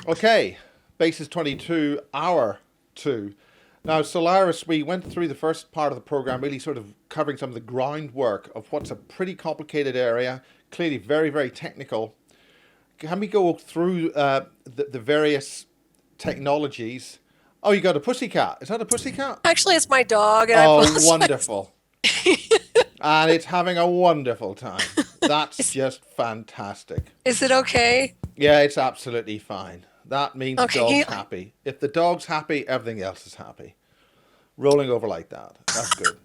Okay, basis 22, hour 2. Now, Solaris, we went through the first part of the program, really sort of covering some of the groundwork of what's a pretty complicated area, clearly very, very technical. Can we go through the various technologies? Oh, you got a pussycat. Is that a pussycat? Actually, it's my dog, and I Oh, apologize. wonderful. And it's having a wonderful time. That's Is, just fantastic. is it okay? Yeah, it's absolutely fine. That means the Okay, dog's happy. If the dog's happy, everything else is happy. Rolling over like that. That's good.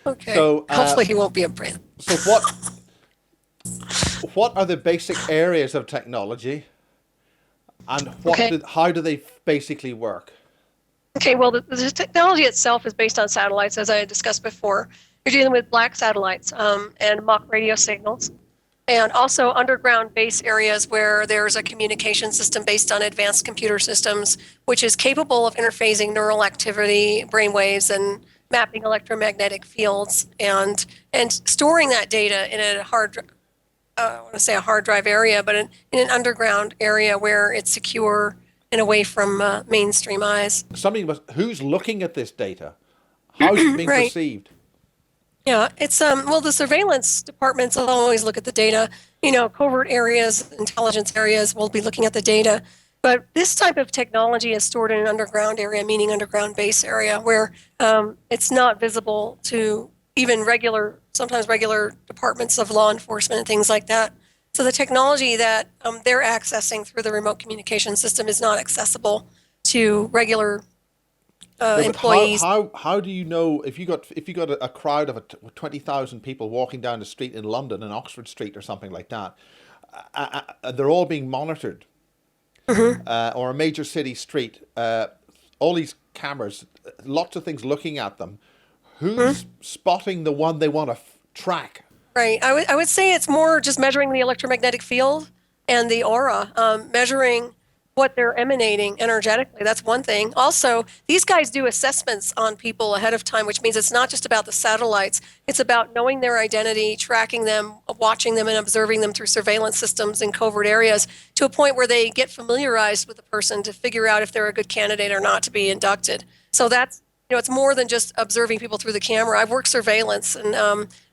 okay. So, Hopefully, he won't be a brand. so what are the basic areas of technology, and Okay. how do they basically work? Okay. Well, the technology itself is based on satellites, as I discussed before. You're dealing with black satellites and mock radio signals, and also underground base areas where there's a communication system based on advanced computer systems, which is capable of interfacing neural activity, brainwaves, and mapping electromagnetic fields, and storing that data in a I want to say a hard drive area, but in an underground area where it's secure and away from mainstream eyes. Who's looking at this data? How's it being Right. perceived? Yeah, it's well, the surveillance departments will always look at the data. Covert areas, intelligence areas will be looking at the data. But this type of technology is stored in an underground area, meaning underground base area, where it's not visible to even sometimes regular departments of law enforcement and things like that. So the technology that they're accessing through the remote communication system is not accessible to regular Yeah, but employees. how do you know if you got a crowd of 20,000 people walking down the street in London, in Oxford Street or something like that, they're all being monitored, Mhm. or a major city street, all these cameras, lots of things looking at them. Who's spotting the one they want to track? Right. I would say it's more just measuring the electromagnetic field and the aura, measuring what they're emanating energetically. That's one thing. Also, these guys do assessments on people ahead of time, which means it's not just about the satellites. It's about knowing their identity, tracking them, watching them, and observing them through surveillance systems in covert areas to a point where they get familiarized with the person to figure out if they're a good candidate or not to be inducted. So it's more than just observing people through the camera. I've worked surveillance and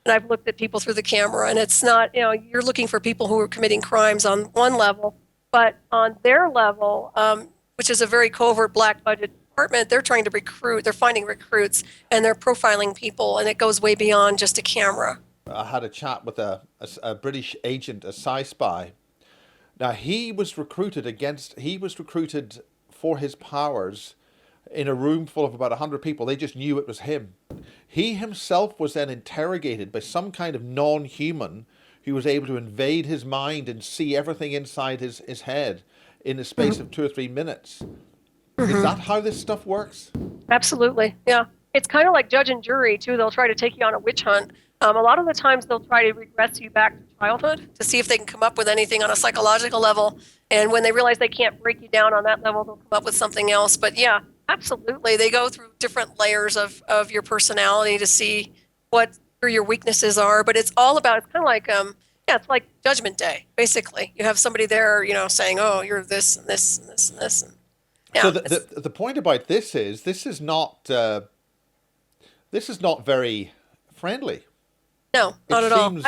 I've looked at people through the camera, and it's not, you're looking for people who are committing crimes on one level, but on their level, which is a very covert black budget department, they're trying to recruit, they're finding recruits, and they're profiling people, and it goes way beyond just a camera. I had a chat with a British agent, a spy. Now he was recruited for his powers in a room full of about 100 people. They just knew it was him. He himself was then interrogated by some kind of non-human who was able to invade his mind and see everything inside his head in the space of 2 or 3 minutes. Is that Mm-hmm. how this stuff works? Absolutely. Yeah. It's kind of like judge and jury, too. They'll try to take you on a witch hunt. A lot of the times, they'll try to regress you back to childhood to see if they can come up with anything on a psychological level. And when they realize they can't break you down on that level, they'll come up with something else. But yeah, absolutely. They go through different layers of your personality to see what where your weaknesses are. But it's kind of like, yeah, it's like Judgment Day, basically. You have somebody there, saying, oh, you're this and this and this and this. And So yeah, it's the point about this is not very friendly. no, It not at all. seems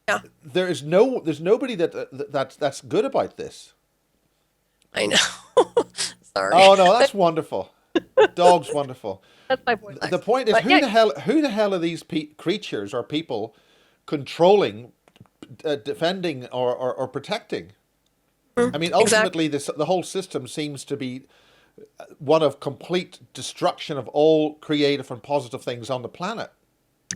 Yeah. there's nobody that's good about this. I know. Sorry. Oh no, that's wonderful. Dog's wonderful. That's my voice The accent. point is, But yeah, who the hell are these creatures or people controlling, defending, or protecting? I mean, exactly. ultimately, the whole system seems to be one of complete destruction of all creative and positive things on the planet.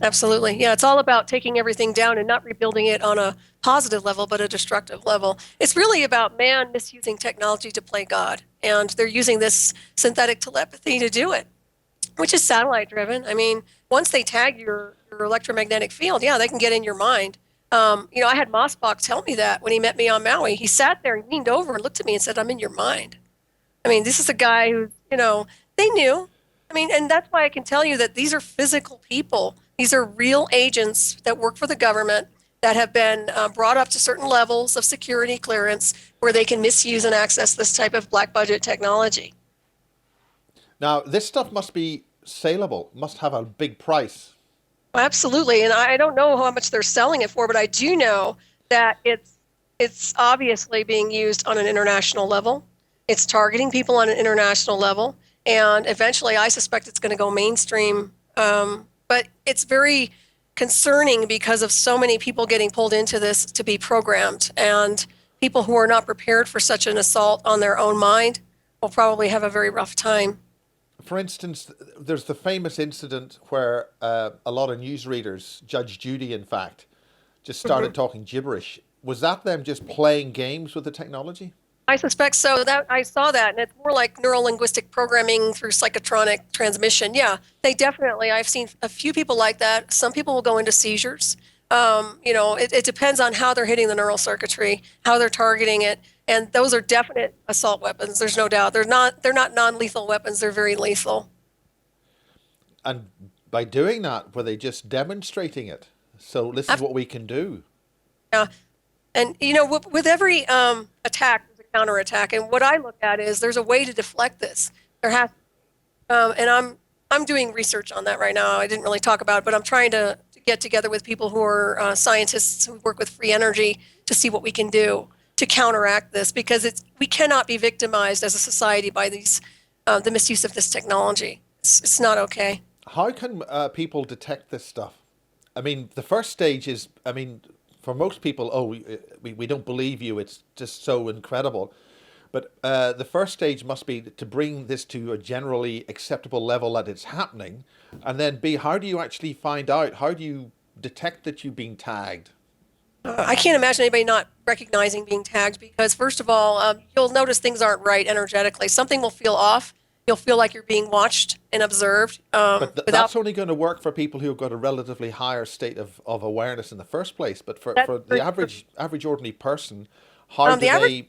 Absolutely. Yeah, it's all about taking everything down and not rebuilding it on a positive level, but a destructive level. It's really about man misusing technology to play God. And they're using this synthetic telepathy to do it, which is satellite driven. I mean, once they tag your electromagnetic field, yeah, they can get in your mind. I had Mossbach tell me that when he met me on Maui. He sat there and leaned over and looked at me and said, I'm in your mind. I mean, this is a guy who, they knew. I mean, and that's why I can tell you that these are physical people. These are real agents that work for the government. that have been brought up to certain levels of security clearance where they can misuse and access this type of black budget technology. Now, this stuff must be saleable, must have a big price. Absolutely. And I don't know how much they're selling it for, but I do know that it's obviously being used on an international level. It's targeting people on an international level. And eventually, I suspect it's going to go mainstream. But it's very concerning because of so many people getting pulled into this to be programmed. And people who are not prepared for such an assault on their own mind will probably have a very rough time. For instance, there's the famous incident where a lot of newsreaders, Judge Judy, in fact, just started Mhm. talking gibberish. Was that them just playing games with the technology? I suspect so. That I saw that, and it's more like neurolinguistic programming through psychotronic transmission. Yeah, they definitely. I've seen a few people like that. Some people will go into seizures. It depends on how they're hitting the neural circuitry, how they're targeting it, and those are definite assault weapons. There's no doubt. They're not non-lethal weapons. They're very lethal. And by doing that, were they just demonstrating it? So this is what we can do. Yeah, and with every attack, there's a counterattack, and what I look at is there's a way to deflect this. There has and I'm doing research on that right now. I didn't really talk about it, but I'm trying to get together with people who are scientists who work with free energy to see what we can do to counteract this because we cannot be victimized as a society by the misuse of this technology. It's not okay. How can people detect this stuff? I mean, the first stage is, I mean, for most people, oh, we don't believe you. It's just so incredible. But the first stage must be to bring this to a generally acceptable level that it's happening. And then B, how do you actually find out? How do you detect that you've been tagged? I can't imagine anybody not recognizing being tagged because, first of all, you'll notice things aren't right energetically. Something will feel off. You'll feel like you're being watched and observed But without that's only going to work for people who've got a relatively higher state of awareness in the first place. But that. for the average ordinary person, how do The average.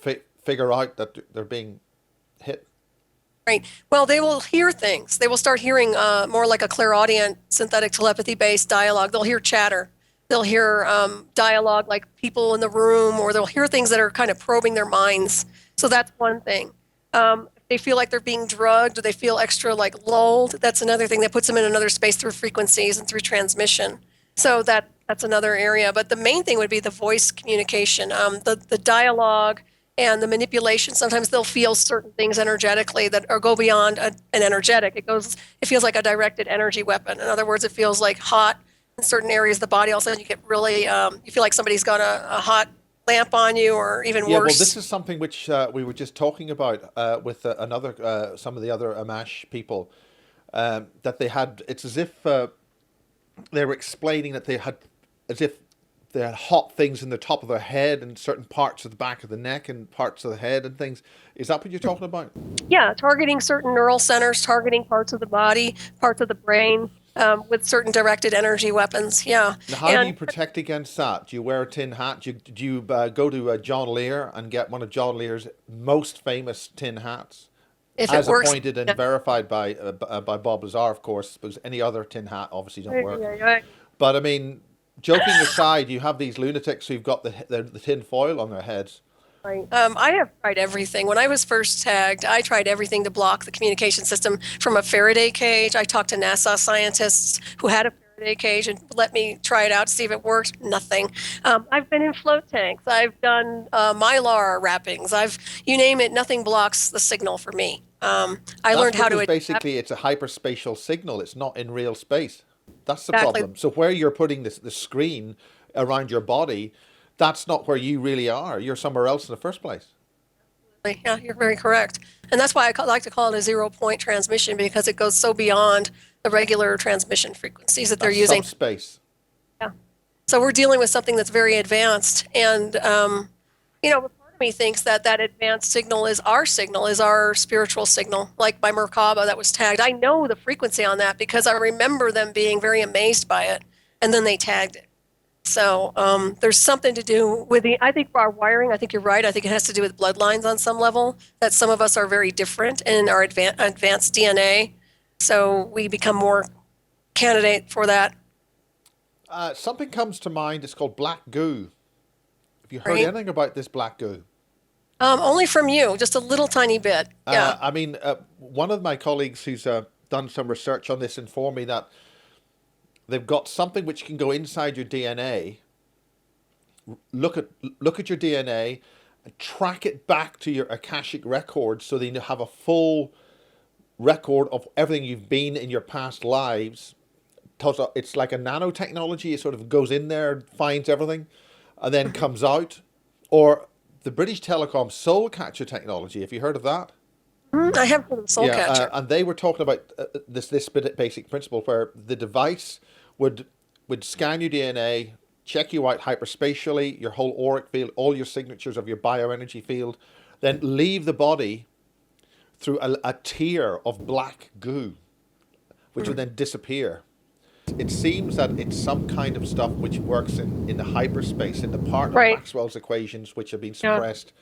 they figure out that they're being hit? Right. Well, they will hear things. They will start hearing more like a clairaudient synthetic telepathy-based dialogue. They'll hear chatter. They'll hear dialogue like people in the room, or they'll hear things that are kind of probing their minds. So that's one thing. If they feel like they're being drugged, or they feel extra like lulled, that's another thing that puts them in another space through frequencies and through transmission. So that's another area. But the main thing would be the voice communication, the dialogue and the manipulation. Sometimes they'll feel certain things energetically that are go beyond an energetic. It feels like a directed energy weapon. In other words, it feels like hot in certain areas of the body. All of a sudden, you get really, you feel like somebody's got a hot lamp on you, or even Yeah, well, this worse. is something which we were just talking about with some of the other Amash people, that they had. It's as if they were explaining that they had, as if they had hot things in the top of their head and certain parts of the back of the neck and parts of the head and things. Is that what you're talking about? Yeah, targeting certain neural centers, targeting parts of the body, parts of the brain. With certain directed energy weapons, yeah, Now, how do you and protect against that? Do you wear a tin hat? Do you go to John Lear and get one of John Lear's most famous tin hats, if it as works, appointed and yeah. verified by Bob Lazar, of course? Because any other tin hat obviously don't Yeah, work. yeah, yeah. But I mean, joking aside, you have these lunatics who've got the tin foil on their heads. Right. I have tried everything. When I was first tagged, I tried everything to block the communication system from a Faraday cage. I talked to NASA scientists who had a Faraday cage and let me try it out to see if it worked. Nothing. I've been in float tanks. I've done Mylar wrappings. You name it, nothing blocks the signal for me. I That's learned how to because adapt. basically it's a hyperspatial signal. It's not in real space. That's the Exactly. problem. So where you're putting the screen around your body, that's not where you really are. You're somewhere else in the first place. Yeah, you're very correct. And that's why like to call it a 0 point transmission because it goes so beyond the regular transmission frequencies that they're That's using. subspace. Yeah. So we're dealing with something that's very advanced. And, part of me thinks that that advanced signal, is our spiritual signal, like by Merkaba that was tagged. I know the frequency on that because I remember them being very amazed by it. And then they tagged it. So there's something to do with I think our wiring, I think you're right. I think it has to do with bloodlines on some level, that some of us are very different in our advanced DNA. So we become more candidate for that. Something comes to mind. It's called black goo. Have you heard right? anything about this black goo? Only from you, just a little tiny bit. Yeah. I mean, one of my colleagues who's done some research on this informed me that they've got something which can go inside your DNA, look at look at your DNA, and track it back to your akashic records, so that you have a full record of everything you've been in your past lives. It's like a nanotechnology. It sort of goes in there, finds everything, and then comes out. Or the British Telecom Soul Catcher technology. Have you heard of that? I have heard of Soul Yeah, Catcher. and they were talking about this basic principle where the device would scan your DNA, check you out hyperspatially, your whole auric field, all your signatures of your bioenergy field, then leave the body through a tier of black goo, which would then disappear. It seems that it's some kind of stuff which works in the hyperspace, in the part of Right. Maxwell's equations which have been Yeah. suppressed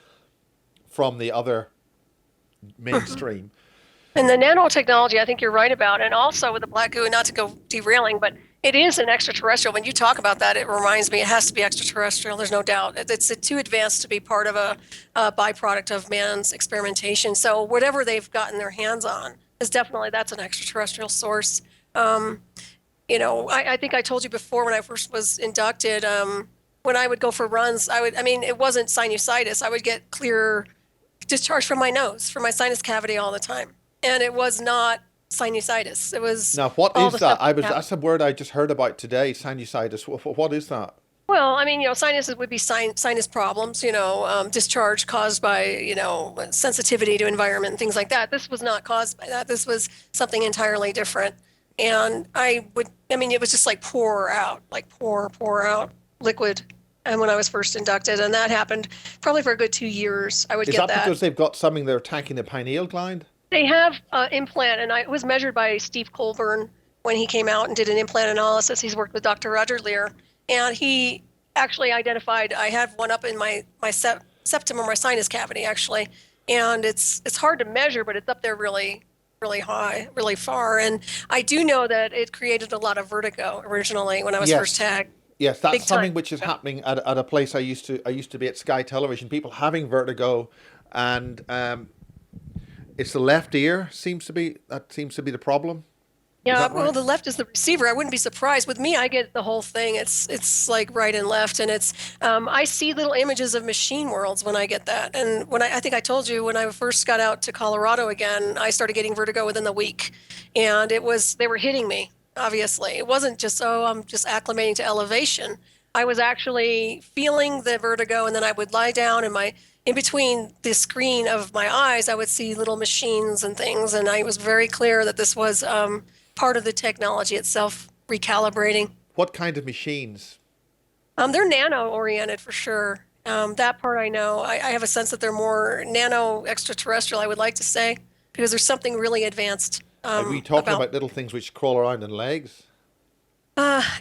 from the other mainstream. And the nanotechnology, I think you're right about. And also with the black goo, not to go derailing, but it is an extraterrestrial. When you talk about that, it reminds me it has to be extraterrestrial. There's no doubt. It's too advanced to be part of a byproduct of man's experimentation. So whatever they've gotten their hands on is definitely that's an extraterrestrial source. Um, I think I told you before when I first was inducted, when I would go for runs, I mean, it wasn't sinusitis. I would get clear discharge from my nose, from my sinus cavity all the time. And it was not sinusitis. It was Now, what all is the that? stuff I was that That's a word I just heard about today, sinusitis. What is that? well, I mean, sinuses would be sinus problems, discharge caused by, sensitivity to environment and things like that. This was not caused by that. This was something entirely different. And I mean, it was just like pour out liquid. And when I was first inducted, and that happened probably for a good 2 years, I would Is get that that. because they've got something they're attacking the pineal gland? They have implant, and it was measured by Steve Colburn when he came out and did an implant analysis. He's worked with Dr. Roger Lear, and he actually identified I have one up in my septum or my sinus cavity actually, and it's hard to measure, but it's up there really really high, really far. And I do know that it created a lot of vertigo originally when I was first Yes. tagged, Yes, that's big time. something which is happening at a place I used to be at Sky Television. People having vertigo, and it's the left ear seems to be the problem. Is Yeah, that well, right? the left is the receiver. I wouldn't be surprised. With me, I get the whole thing. It's like right and left, and I see little images of machine worlds when I get that. And I think I told you when I first got out to Colorado again, I started getting vertigo within the week, and they were hitting me. Obviously, it wasn't just I'm just acclimating to elevation. I was actually feeling the vertigo, and then I would lie down, and my in between the screen of my eyes, I would see little machines and things, and I was very clear that this was part of the technology itself recalibrating. What kind of machines? They're nano oriented for sure. That part I know. I have a sense that they're more nano extraterrestrial, I would like to say, because there's something really advanced Are we talking about. about little things which crawl around in legs?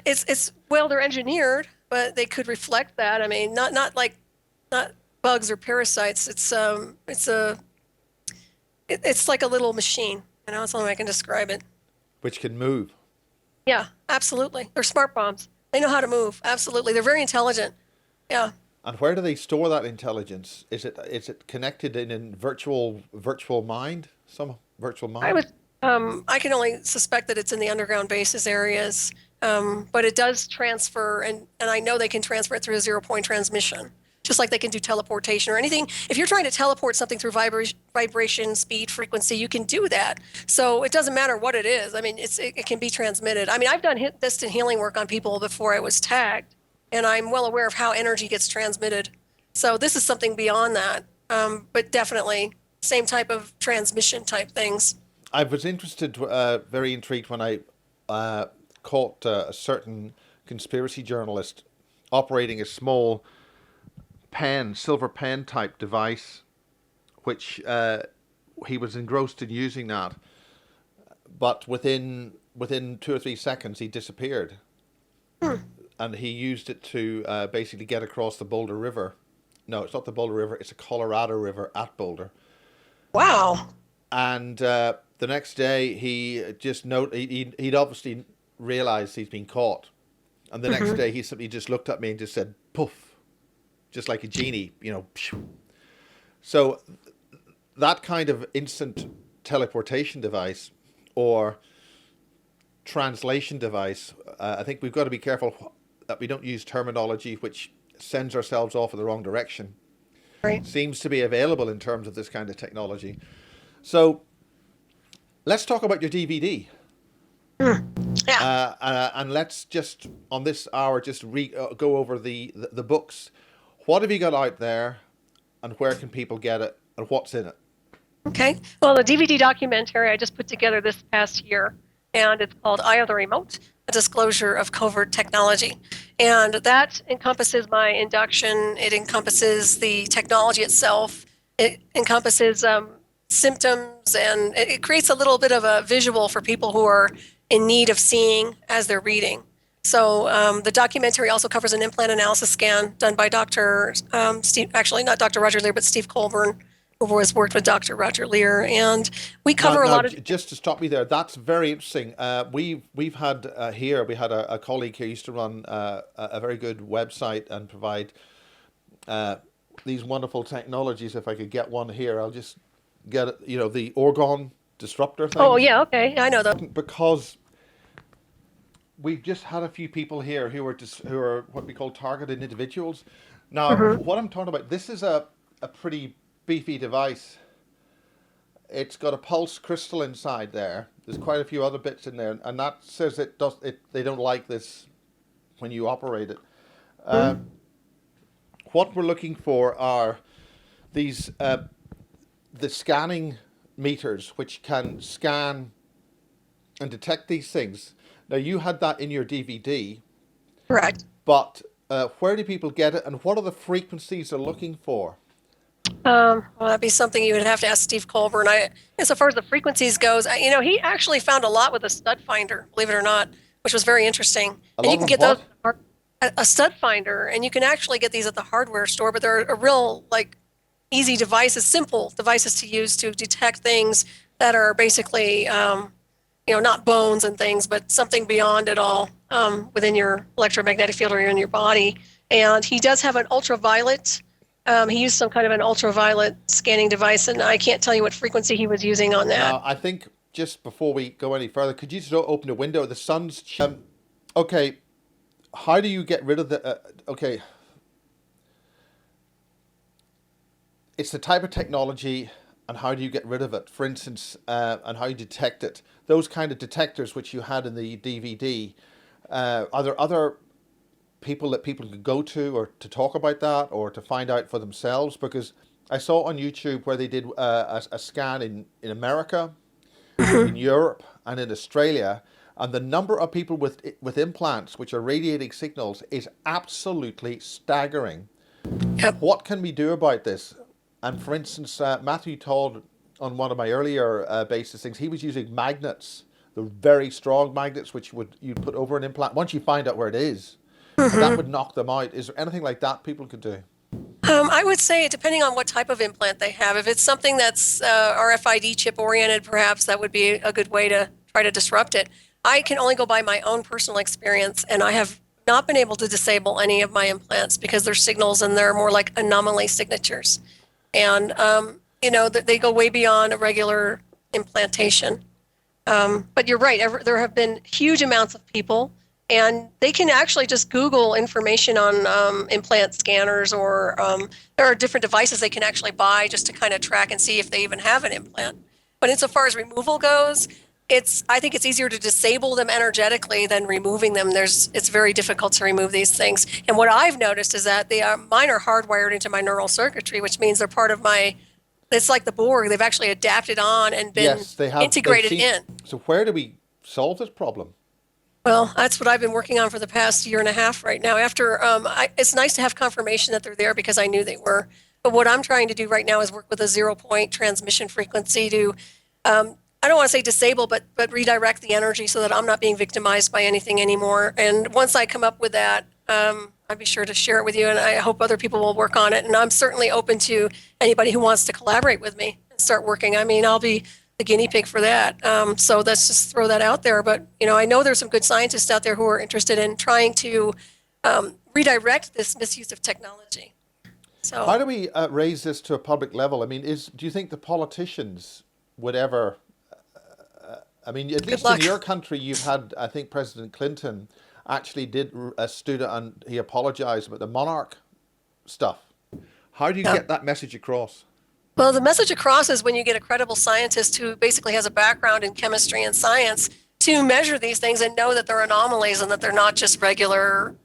It's well, they're engineered, but they could reflect that. I mean, not bugs or parasites. It's like a little machine. That's the only way I can describe it. Which can move? Yeah, absolutely. They're smart bombs. They know how to move. Absolutely. They're very intelligent. Yeah. And where do they store that intelligence? Is it connected in virtual mind? Some virtual I mind? would, I can only suspect that it's in the underground bases areas, but it does transfer, and I know they can transfer it through a zero-point transmission, just like they can do teleportation or anything. If you're trying to teleport something through vibration, speed, frequency, you can do that. So it doesn't matter what it is. I mean, it can be transmitted. I mean, I've done distant healing work on people before I was tagged, and I'm well aware of how energy gets transmitted. So this is something beyond that, but definitely same type of transmission type things. I was very intrigued when I caught a certain conspiracy journalist operating a small silver pen type device, which he was engrossed in using that. But within 2 or 3 seconds, he disappeared, and he used it to basically get across the Boulder River. No, it's not the Boulder River; it's a Colorado River at Boulder. Wow. And the next day, he'd obviously realized he's been caught, And the next day, he simply just looked at me and just said, poof, just like a genie, you know. Phew. So that kind of instant teleportation device or translation device, I think we've got to be careful that we don't use terminology which sends ourselves off in the wrong direction. Right. Seems to be available in terms of this kind of technology. So let's talk about your DVD. Yeah. And let's just, on this hour, just go over the books. What have you got out there, and where can people get it, and what's in it? Okay. Well, the DVD documentary I just put together this past year, and it's called Eye of the Remote, A Disclosure of Covert Technology. And that encompasses my induction. It encompasses the technology itself. It encompasses symptoms, and it creates a little bit of a visual for people who are in need of seeing as they're reading. So the documentary also covers an implant analysis scan done by Dr. Steve, actually not Dr. Roger Lear, but Steve Colburn, who has worked with Dr. Roger Lear. And we cover a lot of... Just to stop you there, that's very interesting. We've had here, we had a colleague here used to run a very good website and provide these wonderful technologies. If I could get one here, I'll just get it, you know, the orgone disruptor thing. Oh, yeah, okay. I know that. Because we've just had a few people here who are what we call targeted individuals. Now, what I'm talking about, this is a pretty beefy device. It's got a pulse crystal inside there. There's quite a few other bits in there, and that says they don't like this when you operate it. What we're looking for are these the scanning meters, which can scan and detect these things. Now, you had that in your DVD. Correct. But where do people get it, and what are the frequencies they're looking for? Well, that'd be something you would have to ask Steve Colburn. As far as the frequencies goes, he actually found a lot with a stud finder, believe it or not, which was very interesting. A and lot you can of get what? those a stud finder, and you can actually get these at the hardware store. But they're a real easy devices, simple devices to use to detect things that are basically not bones and things, but something beyond it all within your electromagnetic field or in your body. And he does have an ultraviolet. He used some kind of an ultraviolet scanning device, and I can't tell you what frequency he was using on that. Now, I think just before we go any further, could you just open the window? The sun's... okay, how do you get rid of the... okay, it's the type of technology, and how do you get rid of it? For instance, and how you detect it. Those kind of detectors which you had in the DVD, are there other people that people could go to or to talk about that or to find out for themselves? Because I saw on YouTube where they did a scan in America, in Europe, and in Australia, and the number of people with implants which are radiating signals is absolutely staggering. Yep. What can we do about this? And for instance, Matthew told on one of my earlier basis things, he was using magnets, the very strong magnets which you'd put over an implant once you find out where it is. And that would knock them out. Is there anything like that people could do? I would say, depending on what type of implant they have, if it's something that's RFID chip oriented, perhaps that would be a good way to try to disrupt it. I can only go by my own personal experience, and I have not been able to disable any of my implants because they're signals and they're more like anomaly signatures. And, they go way beyond a regular implantation. But you're right, there have been huge amounts of people, and they can actually just Google information on implant scanners, or there are different devices they can actually buy just to kind of track and see if they even have an implant. But insofar as removal goes, I think it's easier to disable them energetically than removing them. It's very difficult to remove these things. And what I've noticed is that mine are hardwired into my neural circuitry, which means they're part of it's like the Borg. They've actually adapted on and been integrated in. So where do we solve this problem? Well, that's what I've been working on for the past year and a half right now. After it's nice to have confirmation that they're there because I knew they were. But what I'm trying to do right now is work with a 0-point transmission frequency to I don't want to say disable, but redirect the energy so that I'm not being victimized by anything anymore. And once I come up with that, I'd be sure to share it with you, and I hope other people will work on it. And I'm certainly open to anybody who wants to collaborate with me and start working. I mean, I'll be the guinea pig for that. So let's just throw that out there. But I know there's some good scientists out there who are interested in trying to redirect this misuse of technology. How So do we raise this to a public level? I mean, do you think the politicians would ever? I mean, at good least in luck. your country, you've had, I think President Clinton actually did stood and he apologized about the monarch stuff. How do you Yeah. get that message across? Well, the message across is when you get a credible scientist who basically has a background in chemistry and science to measure these things and know that they're anomalies and that they're not just regular,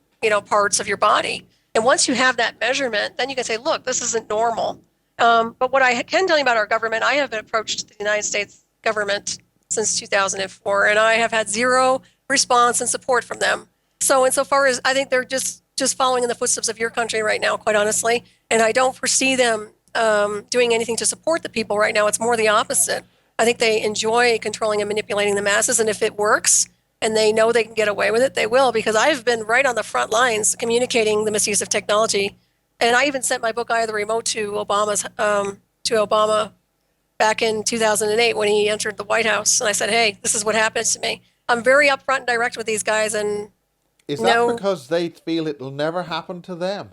parts of your body. And once you have that measurement, then you can say, look, this isn't normal. But what I can tell you about our government, I have approached the United States government since 2004, and I have had zero response and support from them. So insofar as I think they're just following in the footsteps of your country right now, quite honestly, and I don't foresee them doing anything to support the people right now. It's more the opposite. I think they enjoy controlling and manipulating the masses, and if it works and they know they can get away with it, they will. Because I've been right on the front lines communicating the misuse of technology, and I even sent my book "Eye of the Remote" to Obama back in 2008 when he entered the White House, and I said, "Hey, this is what happens to me." I'm very upfront and direct with these guys, and Is that no, because they feel it'll never happen to them?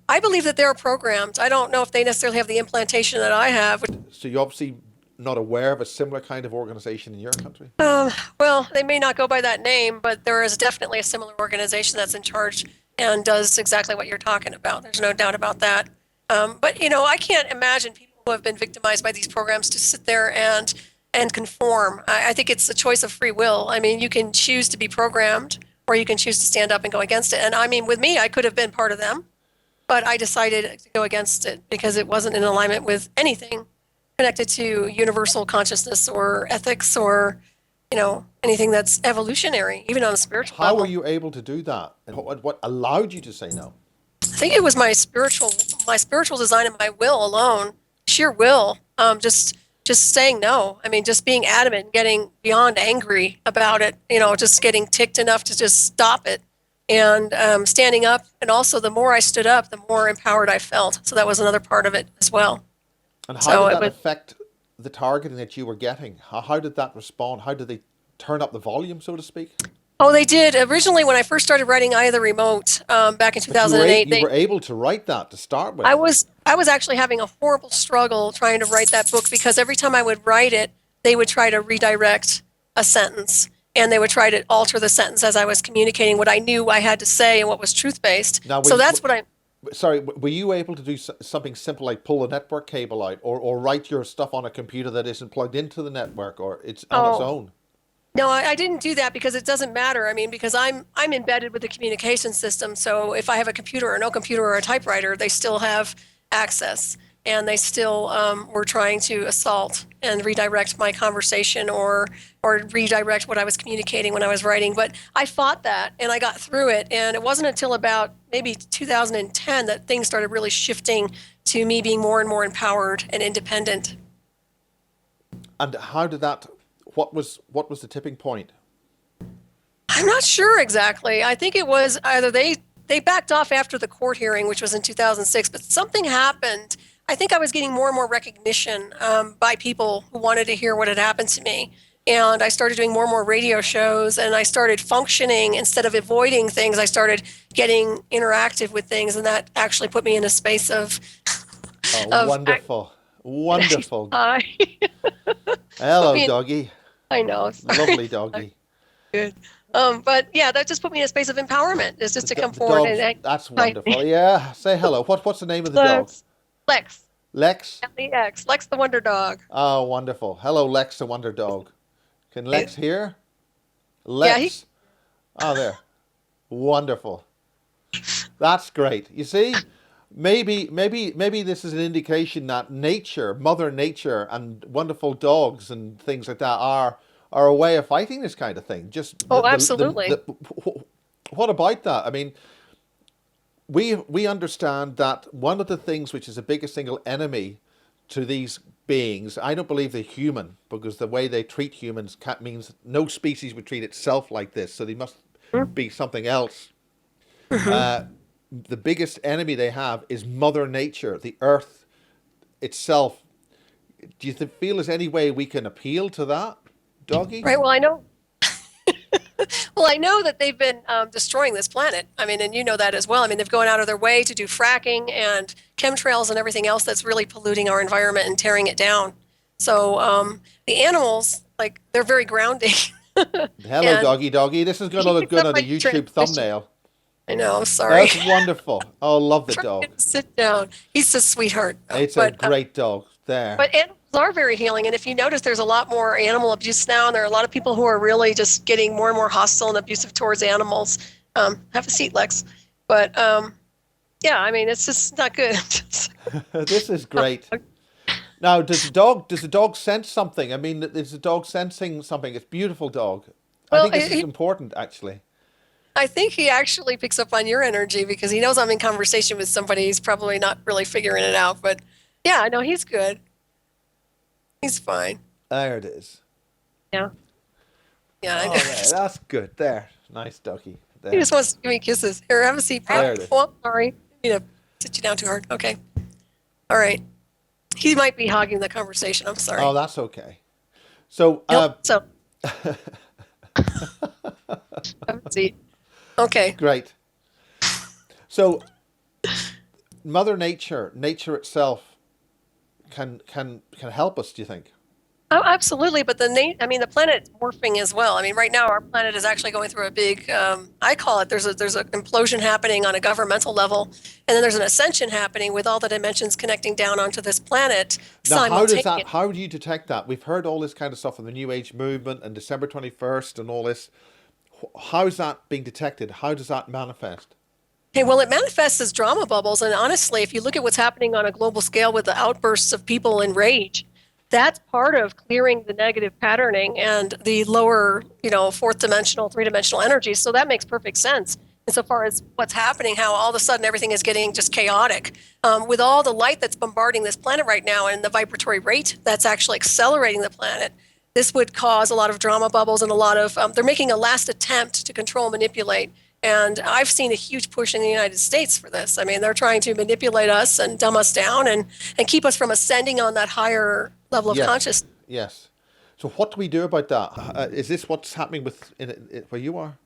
I believe that they're programmed. I don't know if they necessarily have the implantation that I have. So you're obviously not aware of a similar kind of organization in your country? Well, they may not go by that name, but there is definitely a similar organization that's in charge and does exactly what you're talking about. There's no doubt about that. But I can't imagine people who have been victimized by these programs to sit there and conform. I think it's a choice of free will. I mean, you can choose to be programmed, or you can choose to stand up and go against it. And I mean, with me, I could have been part of them, but I decided to go against it because it wasn't in alignment with anything connected to universal consciousness or ethics or anything that's evolutionary, even on a spiritual How were level. you able to do that? And what allowed you to say no? I think it was my spiritual design and my will alone, sheer will, just saying no. I mean, just being adamant, getting beyond angry about it, just getting ticked enough to just stop it, and standing up. And also, the more I stood up, the more empowered I felt. So that was another part of it as well. And how So did it that was. affect the targeting that you were getting? How did that respond? How did they turn up the volume, so to speak? Oh, they did. Originally, when I first started writing Eye of the Remote back in But you were 2008, you were able to write that to start I with. was I was actually having a horrible struggle trying to write that book because every time I would write it, they would try to redirect a sentence and they would try to alter the sentence as I was communicating what I knew I had to say and what was truth based. Now, So that's what I. sorry, were you able to do something simple like pull a network cable out, or write your stuff on a computer that isn't plugged into the network, or it's on its Oh, own? no, I didn't do that because it doesn't matter. I mean, because I'm embedded with the communication system. So if I have a computer or no computer or a typewriter, they still have access, and they still were trying to assault and redirect my conversation or redirect what I was communicating when I was writing. But I fought that and I got through it. And it wasn't until about maybe 2010 that things started really shifting to me being more and more empowered and independent. And how did that? What was the tipping point? I'm not sure exactly. I think it was either they backed off after the court hearing, which was in 2006, but something happened. I think I was getting more and more recognition by people who wanted to hear what had happened to me. And I started doing more and more radio shows, and I started functioning instead of avoiding things. I started getting interactive with things, and that actually put me in a space of Oh, of wonderful, wonderful. I put Hello, me in. doggy. I know, sorry. Lovely doggy. Good. But yeah, that just put me in a space of empowerment. Is just to come The forward dog's, and that's hi, wonderful. Yeah, say hello. What's the name of the dog? Lex, Lex, Lex? Lex, Lex the Wonder Dog. Oh, wonderful. Hello, Lex, the wonder dog. Can Yeah, Lex hear? yeah, he. Lex. Oh, there. Wonderful. That's great. You see, maybe this is an indication that nature, Mother Nature, and wonderful dogs and things like that are a way of fighting this kind of thing. Just Oh, absolutely. what about that? I mean, we understand that one of the things which is the biggest single enemy to these beings, I don't believe they're human, because the way they treat humans means no species would treat itself like this, so they must be something else. Mm-hmm. The biggest enemy they have is Mother Nature, the earth itself. Do you feel there's any way we can appeal to that, Doggy? Right. Well, I know. Well, I know that they've been destroying this planet. I mean, and you know that as well. I mean, they've gone out of their way to do fracking and chemtrails and everything else that's really polluting our environment and tearing it down. So the animals, like, they're very grounding. Hello, And Doggy Doggy. This is going to he look picks good up on my the YouTube transmission. thumbnail. I know, sorry. That's wonderful. Oh, love the Trying to get dog. him to sit down. He's a sweetheart, though. It's a great dog. There. But animals are very healing. And if you notice, there's a lot more animal abuse now, and there are a lot of people who are really just getting more and more hostile and abusive towards animals. Have a seat, Lex. But yeah, I mean, it's just not good. This is great. Now, does the dog sense something? I mean, is the dog sensing something? It's a beautiful dog. I Well, think this is important, actually. I think he actually picks up on your energy because he knows I'm in conversation with somebody. He's probably not really figuring it out. But yeah, I know he's good. He's fine. There it is. Yeah. Yeah, I know. Oh, there. That's good. There. Nice doggy. He There. just wants to give me kisses. Here, have a seat, There Pat. it is. Oh, I'm sorry. You know, sit you down too hard. Okay. All right. He might be hogging the conversation. I'm sorry. Oh, that's okay. So, Nope. So, have a seat. Okay. great. So, Mother Nature, nature itself, can help us. Do you think? Oh, absolutely. But I mean, the planet's morphing as well. I mean, right now our planet is actually going through a big, I call it, there's an implosion happening on a governmental level, and then there's an ascension happening with all the dimensions connecting down onto this planet Now, how does simultaneously. that? How do you detect that? We've heard all this kind of stuff in the New Age movement and December 21st and all this. How is that being detected? How does that manifest? Okay, well, it manifests as drama bubbles. And honestly, if you look at what's happening on a global scale with the outbursts of people in rage, that's part of clearing the negative patterning and the lower, fourth dimensional, three-dimensional energies. So that makes perfect sense insofar as what's happening, how all of a sudden everything is getting just chaotic. With all the light that's bombarding this planet right now and the vibratory rate that's actually accelerating the planet, this would cause a lot of drama bubbles and a lot of, they're making a last attempt to control, manipulate. And I've seen a huge push in the United States for this. I mean, they're trying to manipulate us and dumb us down and keep us from ascending on that higher level of Yes, consciousness. yes. So what do we do about that? Is this what's happening where you are?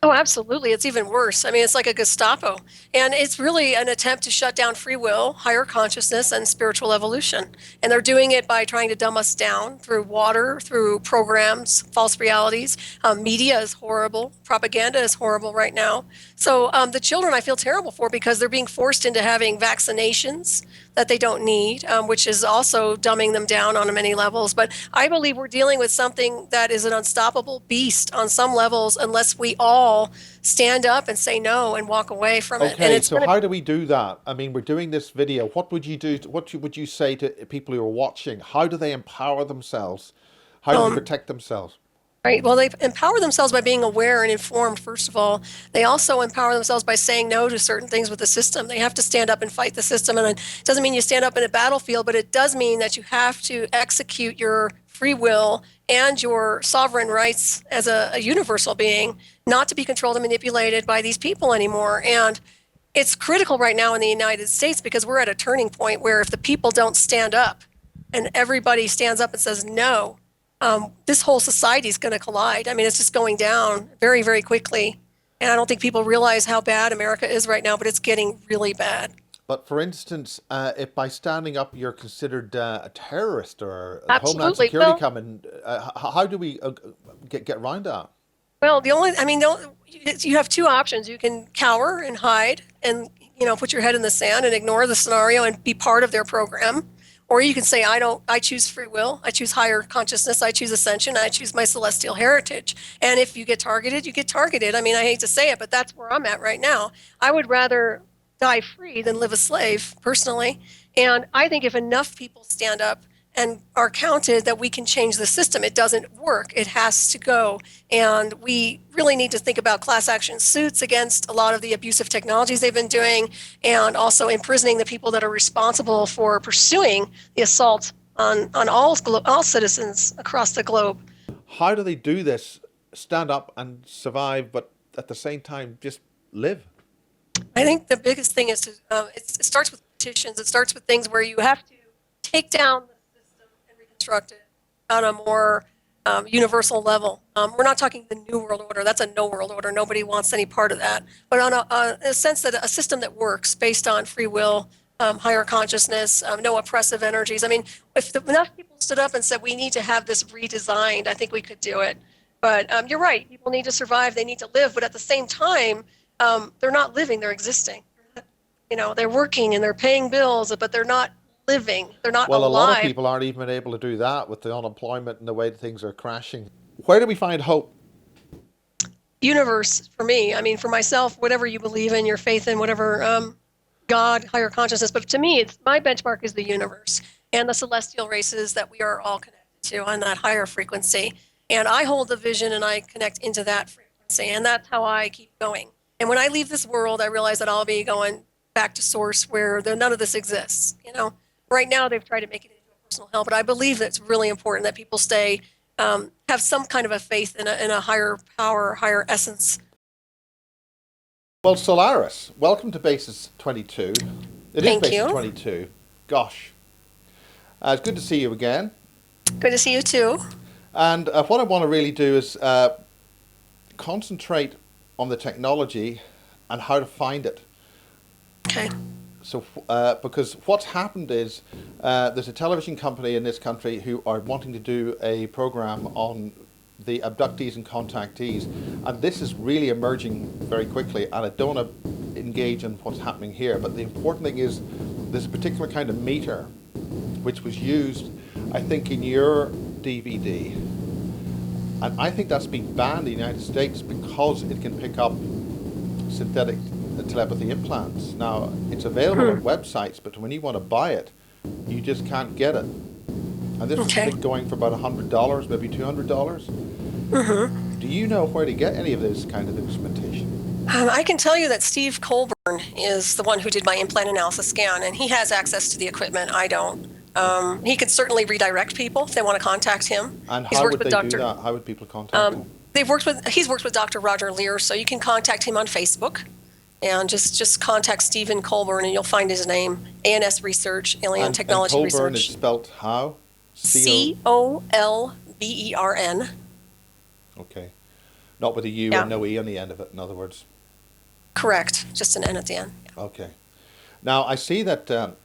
Oh, absolutely. It's even worse. I mean, it's like a Gestapo. And it's really an attempt to shut down free will, higher consciousness, and spiritual evolution. And they're doing it by trying to dumb us down through water, through programs, false realities. Media is horrible. Propaganda is horrible right now. So the children I feel terrible for because they're being forced into having vaccinations that they don't need, which is also dumbing them down on many levels. But I believe we're dealing with something that is an unstoppable beast on some levels unless we all stand up and say no and walk away from it. And Okay, it's so going to how do we do that? I mean, we're doing this video. What would you do? Would you say to people who are watching? How do they empower themselves? How do they um, protect themselves? Right. Well, they empower themselves by being aware and informed, first of all. They also empower themselves by saying no to certain things with the system. They have to stand up and fight the system. And it doesn't mean you stand up in a battlefield, but it does mean that you have to execute your free will and your sovereign rights as a universal being, not to be controlled and manipulated by these people anymore. And it's critical right now in the United States because we're at a turning point where if the people don't stand up and everybody stands up and says no, this whole society is going to collide. I mean, it's just going down very, very quickly. And I don't think people realize how bad America is right now, but it's getting really bad. But for instance, if by standing up you're considered a terrorist or Homeland Absolutely. Security coming, how do we get around that? Well, you have two options. You can cower and hide and, put your head in the sand and ignore the scenario and be part of their program. Or you can say, I choose free will. I choose higher consciousness. I choose ascension. I choose my celestial heritage. And if you get targeted, you get targeted. I mean, I hate to say it, but that's where I'm at right now. I would rather die free than live a slave, personally. And I think if enough people stand up and are counted, that we can change the system. It doesn't work. It has to go. And we really need to think about class action suits against a lot of the abusive technologies they've been doing, and also imprisoning the people that are responsible for pursuing the assault on all citizens across the globe. How do they do this? Stand up and survive, but at the same time just live. I think the biggest thing is it starts with petitions. It starts with things where you have to take down the system and constructed on a more universal level. We're not talking the New World Order. That's a no world order. Nobody wants any part of that. But on a sense that a system that works based on free will, higher consciousness, no oppressive energies. I mean, if enough people stood up and said, we need to have this redesigned, I think we could do it. But you're right. People need to survive. They need to live. But at the same time, they're not living. They're existing. They're working and they're paying bills, but they're not living. They're not Well, a alive. lot of people aren't even able to do that with the unemployment and the way things are crashing. Where do we find hope? Universe for me. I mean, for myself, whatever you believe in, your faith in, whatever God, higher consciousness. But to me, my benchmark is the universe and the celestial races that we are all connected to on that higher frequency. And I hold the vision and I connect into that frequency. And that's how I keep going. And when I leave this world, I realize that I'll be going back to source where none of this exists. Right now they've tried to make it into a personal hell, but I believe that it's really important that people stay, have some kind of a faith in a higher power, higher essence. Well, Solaris, welcome to Basis 22. It is Thank Basis you. 22. Gosh. It's good to see you again. Good to see you too. And what I want to really do is concentrate on the technology and how to find it. Okay. So, because what's happened is there's a television company in this country who are wanting to do a program on the abductees and contactees, and this is really emerging very quickly, and I don't want to engage in what's happening here, but the important thing is there's a particular kind of meter which was used, I think, in your DVD, and I think that's been banned in the United States because it can pick up synthetic telepathy implants. Now, it's available on websites, but when you want to buy it, you just can't get it. And this has been going for about $100, maybe $200. Do you know where to get any of this kind of instrumentation? I can tell you that Steve Colburn is the one who did my implant analysis scan, and he has access to the equipment. I don't. He could certainly redirect people if they want to contact him. And how would they do that? How would people contact him? He's worked with Dr. Roger Lear, so you can contact him on Facebook. And just contact Stephen Colburn, and you'll find his name. ANS Research, Alien Technology and Research. Colburn is spelled how? Colbern. Okay. Not with a U and no E on the end of it, in other words. Correct. Just an N at the end. Yeah. Okay. Now, I see that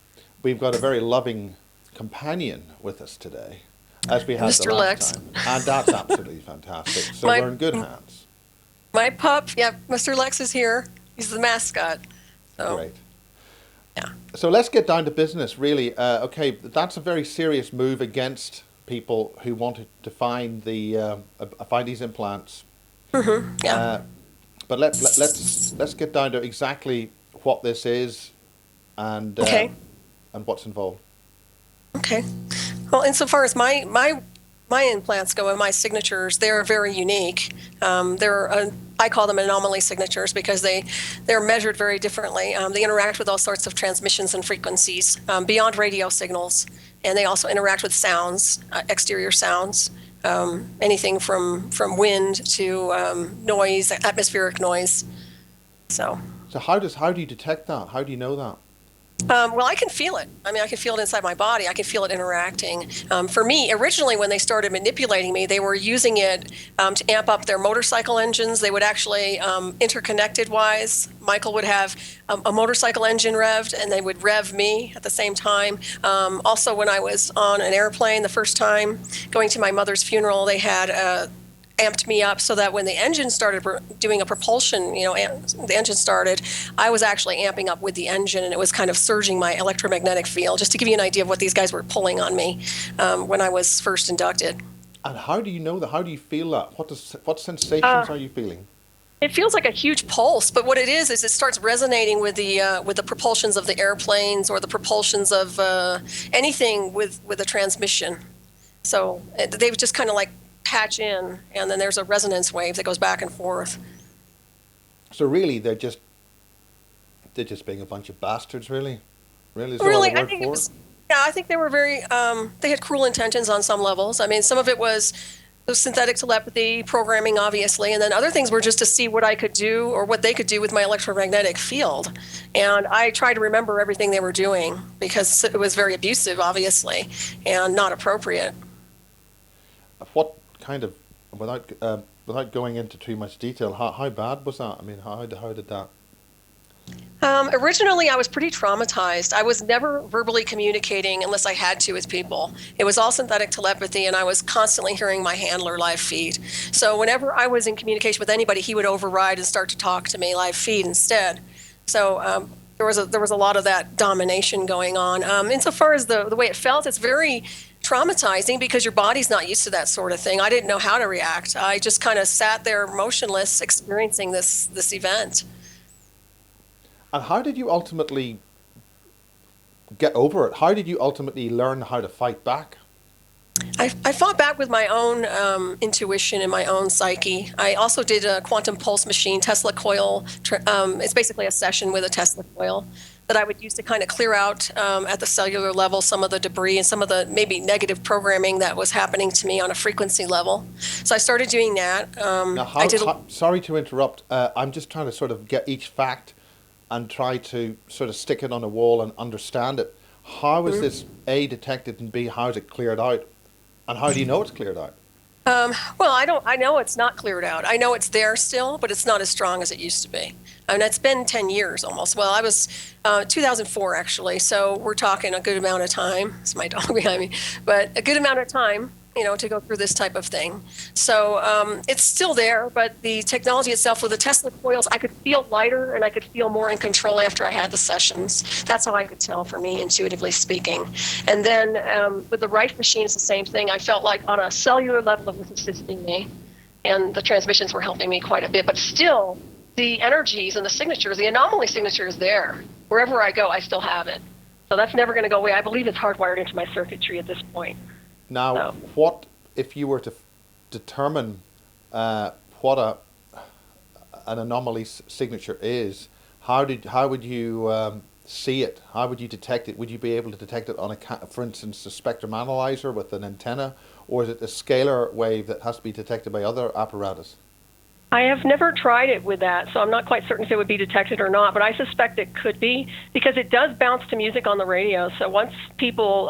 we've got a very loving companion with us today, as we had Mr. the last Lex. time. And that's absolutely fantastic. So we're in good hands. My pup, Mr. Lex is here. He's the mascot. So, great. Yeah. So let's get down to business, really. Okay, that's a very serious move against people who wanted to find these implants. Yeah. But let's get down to exactly what this is and what's involved. Okay. Well, insofar as my implants go and my signatures, they're very unique. I call them anomaly signatures because they're measured very differently. They interact with all sorts of transmissions and frequencies beyond radio signals, and they also interact with sounds, exterior sounds, anything from wind to noise, atmospheric noise. So how do you detect that? How do you know that? Well, I can feel it. I mean, I can feel it inside my body. I can feel it interacting. For me, originally, when they started manipulating me, they were using it to amp up their motorcycle engines. They would actually, interconnected-wise, Michael would have a motorcycle engine revved, and they would rev me at the same time. Also, when I was on an airplane the first time, going to my mother's funeral, they had amped me up so that when the engine started doing a propulsion, the engine started, I was actually amping up with the engine, and it was kind of surging my electromagnetic field, just to give you an idea of what these guys were pulling on me when I was first inducted. And how do you know that? How do you feel that? What sensations are you feeling? It feels like a huge pulse, but what it is it starts resonating with the propulsions of the airplanes or the propulsions of anything with a transmission. So they would just kind of like patch in, and then there's a resonance wave that goes back and forth. So really, they're just being a bunch of bastards, really. Really, I think it was. Yeah, I think they were very. They had cruel intentions on some levels. I mean, some of it was synthetic telepathy, programming, obviously, and then other things were just to see what I could do or what they could do with my electromagnetic field. And I tried to remember everything they were doing because it was very abusive, obviously, and not appropriate. what kind of, without going into too much detail, how bad was that? I mean, how did that? Originally, I was pretty traumatized. I was never verbally communicating unless I had to with people. It was all synthetic telepathy, and I was constantly hearing my handler live feed. So whenever I was in communication with anybody, he would override and start to talk to me live feed instead. So there was a lot of that domination going on. Insofar as the way it felt, it's very traumatizing because your body's not used to that sort of thing. I didn't know how to react. I just kind of sat there motionless, experiencing this event. And how did you ultimately get over it? How did you ultimately learn how to fight back? I fought back with my own intuition and my own psyche. I also did a quantum pulse machine, Tesla coil. It's basically a session with a Tesla coil that I would use to kind of clear out at the cellular level some of the debris and some of the maybe negative programming that was happening to me on a frequency level. So I started doing that. Now, sorry to interrupt. I'm just trying to sort of get each fact and try to sort of stick it on a wall and understand it. How is this A, detected, and B, how is it cleared out? And how do you know it's cleared out? Well, I know it's not cleared out. I know it's there still, but it's not as strong as it used to be. I mean, it's been 10 years almost. Well, I was 2004 actually, so we're talking a good amount of time. It's my dog behind me, but a good amount of time, to go through this type of thing. So it's still there, but the technology itself with the Tesla coils, I could feel lighter and I could feel more in control after I had the sessions. That's how I could tell for me, intuitively speaking. And then with the Rife machine, it's the same thing. I felt like on a cellular level it was assisting me, and the transmissions were helping me quite a bit. But still, the energies and the signatures, the anomaly signature is there. Wherever I go, I still have it. So that's never going to go away. I believe it's hardwired into my circuitry at this point. Now, what if you were to determine what an anomaly signature is? How would you see it? How would you detect it? Would you be able to detect it on for instance, a spectrum analyzer with an antenna, or is it a scalar wave that has to be detected by other apparatus? I have never tried it with that, so I'm not quite certain if it would be detected or not, but I suspect it could be because it does bounce to music on the radio. So once people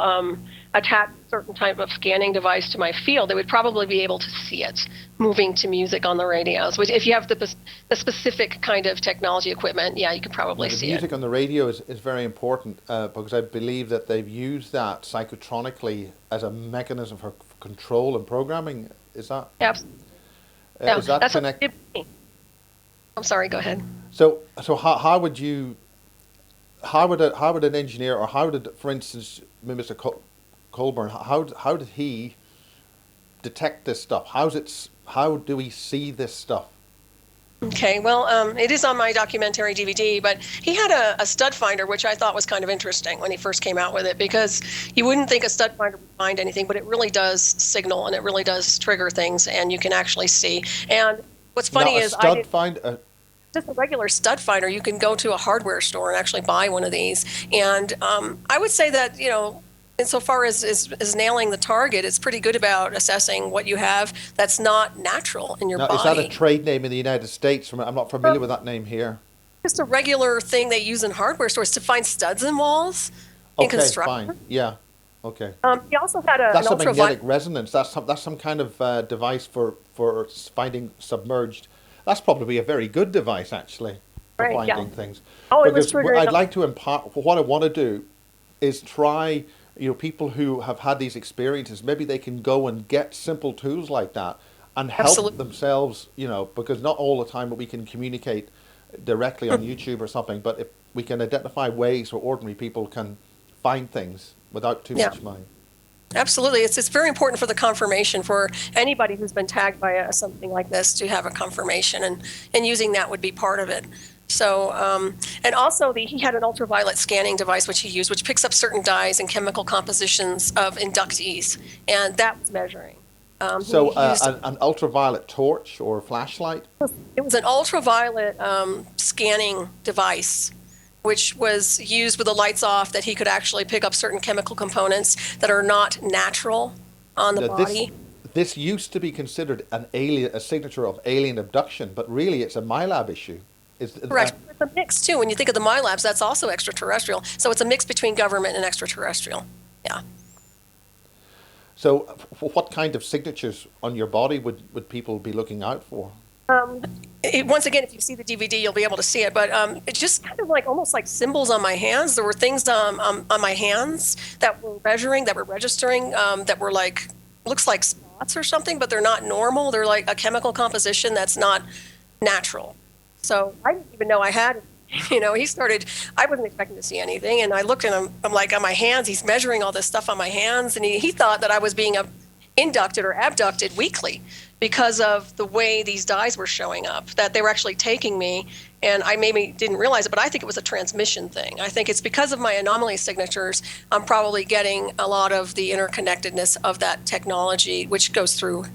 attach a certain type of scanning device to my field, they would probably be able to see it moving to music on the radios. Which, if you have the specific kind of technology equipment, yeah, you could probably see it. The music on the radio is very important because I believe that they've used that psychotronically as a mechanism for control and programming. Is that? Absolutely. Is that connected? I'm sorry. Go ahead. So how would an engineer, or how did, for instance, Mr. Colburn, how did he detect this stuff? How do we see this stuff? Okay, well, it is on my documentary DVD, but he had a stud finder, which I thought was kind of interesting when he first came out with it, because you wouldn't think a stud finder would find anything, but it really does signal and it really does trigger things, and you can actually see. And what's funny is just a regular stud finder, you can go to a hardware store and actually buy one of these. And I would say that, insofar as nailing the target, it's pretty good about assessing what you have that's not natural in your body. Is that a trade name in the United States? I'm not familiar with that name here. Just a regular thing they use in hardware stores to find studs in walls in construction. Fine. Yeah. Okay. He also had that's a magnetic resonance. That's some kind of device for finding submerged. That's probably a very good device, actually, for finding things. Oh, it was triggering. I'd like to impart. What I want to do is try. People who have had these experiences, maybe they can go and get simple tools like that and help themselves, because not all the time we can communicate directly on YouTube or something, but if we can identify ways where ordinary people can find things without too much money. Absolutely. It's very important for the confirmation for anybody who's been tagged by something like this to have a confirmation, and using that would be part of it. So, and also he had an ultraviolet scanning device which he used, which picks up certain dyes and chemical compositions of inductees, and that was measuring. An ultraviolet torch or flashlight? It was an ultraviolet scanning device, which was used with the lights off, that he could actually pick up certain chemical components that are not natural on the body. This used to be considered a signature of alien abduction, but really it's a MyLab issue. Correct. It's a mix too. When you think of the MyLabs, that's also extraterrestrial. So it's a mix between government and extraterrestrial. Yeah. So, what kind of signatures on your body would people be looking out for? Once again, if you see the DVD, you'll be able to see it. But it's just kind of like almost like symbols on my hands. There were things on my hands that were measuring, that were registering, that were like, looks like spots or something, but they're not normal. They're like a chemical composition that's not natural. So I didn't even know I had it. I wasn't expecting to see anything. And I looked and I'm like, on my hands, he's measuring all this stuff on my hands. And he thought that I was being inducted or abducted weekly because of the way these dyes were showing up, that they were actually taking me. And I maybe didn't realize it, but I think it was a transmission thing. I think it's because of my anomaly signatures, I'm probably getting a lot of the interconnectedness of that technology, which goes through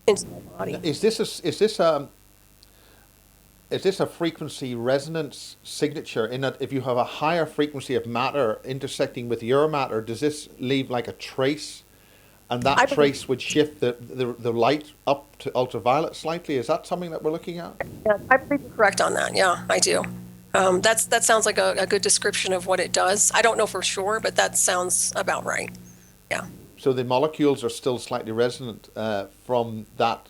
into my body. Is this a frequency resonance signature, in that if you have a higher frequency of matter intersecting with your matter, does this leave like a trace, and that trace would shift the light up to ultraviolet slightly? Is that something that we're looking at? Yeah, I believe you're correct on that. Yeah, I do. That sounds like a good description of what it does. I don't know for sure, but that sounds about right. Yeah. So the molecules are still slightly resonant from that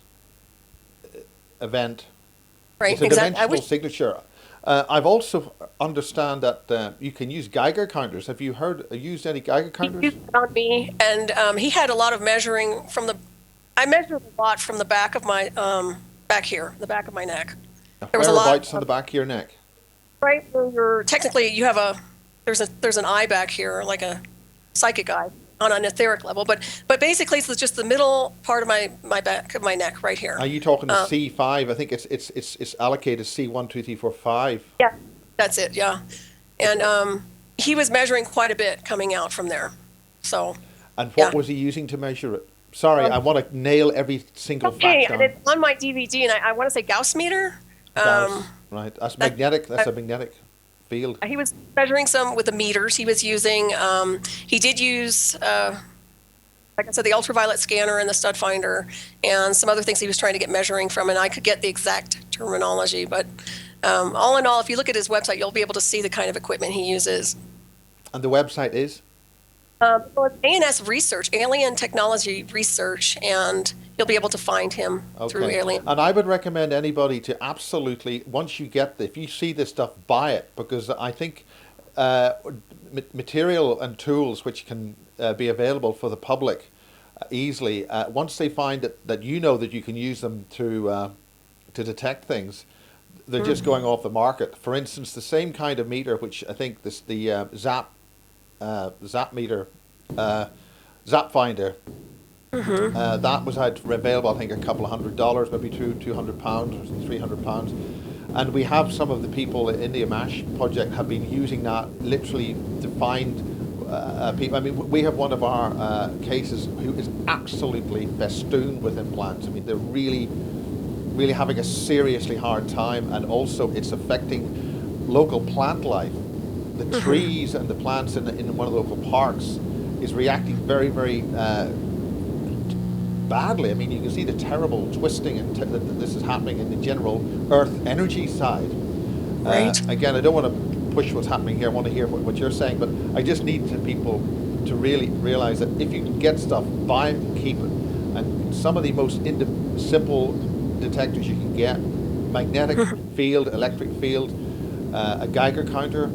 event. Right, It's a exactly. dimensional signature. I've also understand that you can use Geiger counters. Have you used any Geiger counters? He used it on me, and he had a lot of measuring from I measured a lot from the back of my, back here, the back of my neck. There was a lot. Whereabouts on the back of your neck? Right where technically you have there's an eye back here, like a psychic eye on an etheric level, but basically it's just the middle part of my back of my neck right here. Are you talking to C5? I think it's allocated C1, 2, 3, 4, 5. Yeah, that's it. Yeah, and he was measuring quite a bit coming out from there. So. And what was he using to measure it? Sorry, I want to nail every single fact down. Okay, and it's on my DVD, and I want to say Gauss meter. Gauss, right? That's magnetic. That's a magnetic field. He was measuring some with the meters he was using. He did use, like I said, the ultraviolet scanner and the stud finder, and some other things he was trying to get measuring from, and I could get the exact terminology. But all in all, if you look at his website, you'll be able to see the kind of equipment he uses. And the website is? Well, it's ANS Research, Alien Technology Research, and you'll be able to find him through Alien. And I would recommend anybody to absolutely, once you if you see this stuff, buy it, because I think material and tools which can be available for the public easily, once they find that you know that you can use them to detect things, they're just going off the market. For instance, the same kind of meter, which I think the Zap meter, Zap finder, that was available, I think, a couple of $100, maybe £200 or £300. And we have some of the people in the Amash project have been using that literally to find people. I mean, we have one of our cases who is absolutely festooned with implants. I mean, they're really, really having a seriously hard time, and also it's affecting local plant life. The trees and the plants in one of the local parks is reacting very, very badly. I mean, you can see the terrible twisting that this is happening in the general Earth energy side. Right. Again, I don't want to push what's happening here. I want to hear what you're saying, but I just need people to really realize that if you can get stuff, buy it and keep it. And some of the most simple detectors you can get, magnetic field, electric field, a Geiger counter,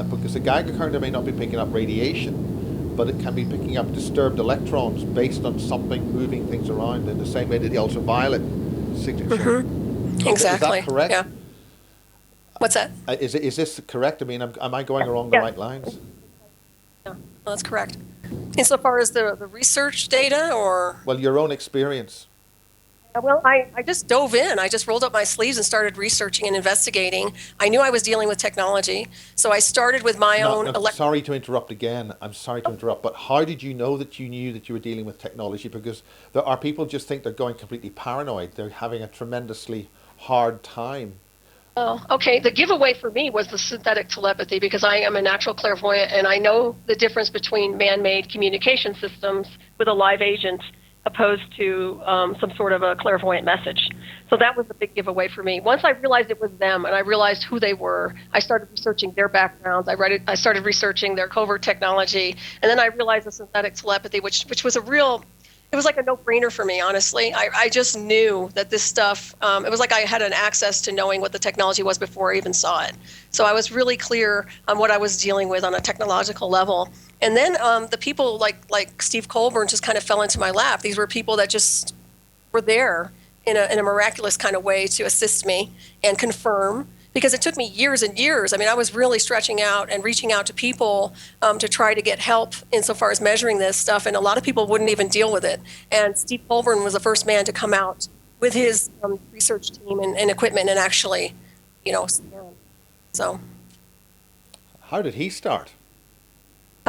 because a Geiger counter may not be picking up radiation, but it can be picking up disturbed electrons based on something moving things around in the same way that the ultraviolet signature. Exactly. Is that correct? Yeah. What's that? Is this correct? I mean, am I going along the right lines? Yeah, well, that's correct. Insofar as the research data, or? Well, your own experience. Well, I just dove in. I just rolled up my sleeves and started researching and investigating. I knew I was dealing with technology, so I started with my own. Sorry to interrupt again. I'm sorry to interrupt, but how did you know that you knew that you were dealing with technology? Because there are people just think they're going completely paranoid. They're having a tremendously hard time. Oh, okay. The giveaway for me was the synthetic telepathy, because I am a natural clairvoyant and I know the difference between man-made communication systems with a live agent opposed to some sort of a clairvoyant message. So that was the big giveaway for me. Once I realized it was them and I realized who they were, I started researching their backgrounds. I started researching their covert technology, and then I realized the synthetic telepathy, which was it was like a no-brainer for me, honestly. I just knew that this stuff, it was like I had an access to knowing what the technology was before I even saw it. So I was really clear on what I was dealing with on a technological level. And then the people like Steve Colburn just kind of fell into my lap. These were people that just were there in a miraculous kind of way to assist me and confirm, because it took me years and years. I mean, I was really stretching out and reaching out to people to try to get help insofar as measuring this stuff, and a lot of people wouldn't even deal with it. And Steve Colburn was the first man to come out with his research team and equipment and actually, so. How did he start?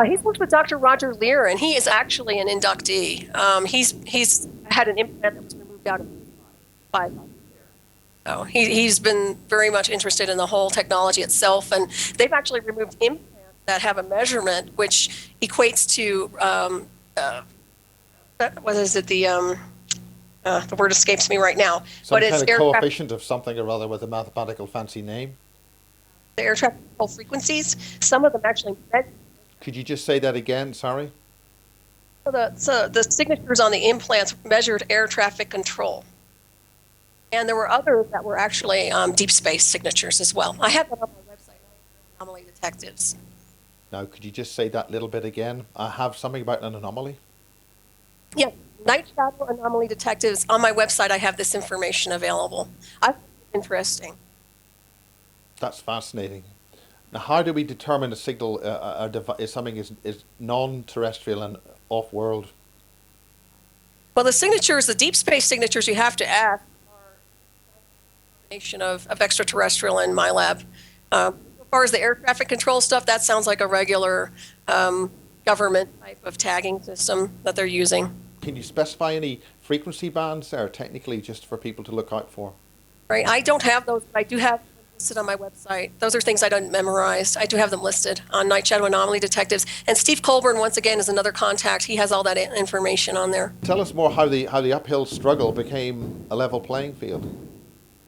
He's worked with Dr. Roger Lear, and he is actually an inductee. He's had an implant that was removed out of his body by Dr. Lear. So he's been very much interested in the whole technology itself, and they've actually removed implants that have a measurement which equates to what is it? The word escapes me right now. Some but kind it's of coefficient of something or other with a mathematical fancy name. The air traffic control frequencies. Some of them actually measure. Could you just say that again? Sorry. So the signatures on the implants measured air traffic control. And there were others that were actually deep space signatures as well. I have that on my website, Anomaly Detectives. Now, could you just say that little bit again? I have something about an anomaly. Yeah, Night Shadow Anomaly Detectives. On my website, I have this information available. I think it's interesting. That's fascinating. Now, how do we determine a signal is something is non-terrestrial and off-world? Well, the signatures, the deep space signatures you have to add are a combination of extraterrestrial and MyLab. As far as the air traffic control stuff, that sounds like a regular government type of tagging system that they're using. Can you specify any frequency bands there, technically, just for people to look out for? Right, I don't have those, but I do have them listed on my website. Those are things I don't memorize. I do have them listed on Night Shadow Anomaly Detectives. And Steve Colburn, once again, is another contact. He has all that information on there. Tell us more how the uphill struggle became a level playing field.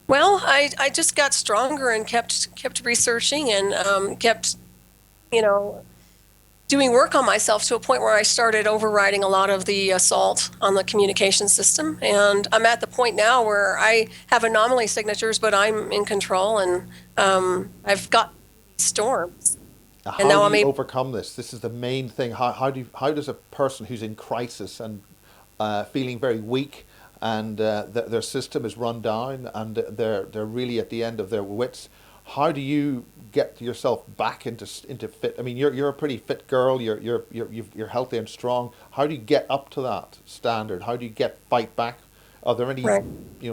Well, I just got stronger and kept researching and kept, doing work on myself to a point where I started overriding a lot of the assault on the communication system. And I'm at the point now where I have anomaly signatures, but I'm in control, and I've got storms. How do you overcome this? This is the main thing. How does a person who's in crisis and feeling very weak and their system is run down and they're really at the end of their wits, how do you get yourself back into fit? I mean, you're a pretty fit girl. You're healthy and strong. How do you get up to that standard? How do you fight back? Are there any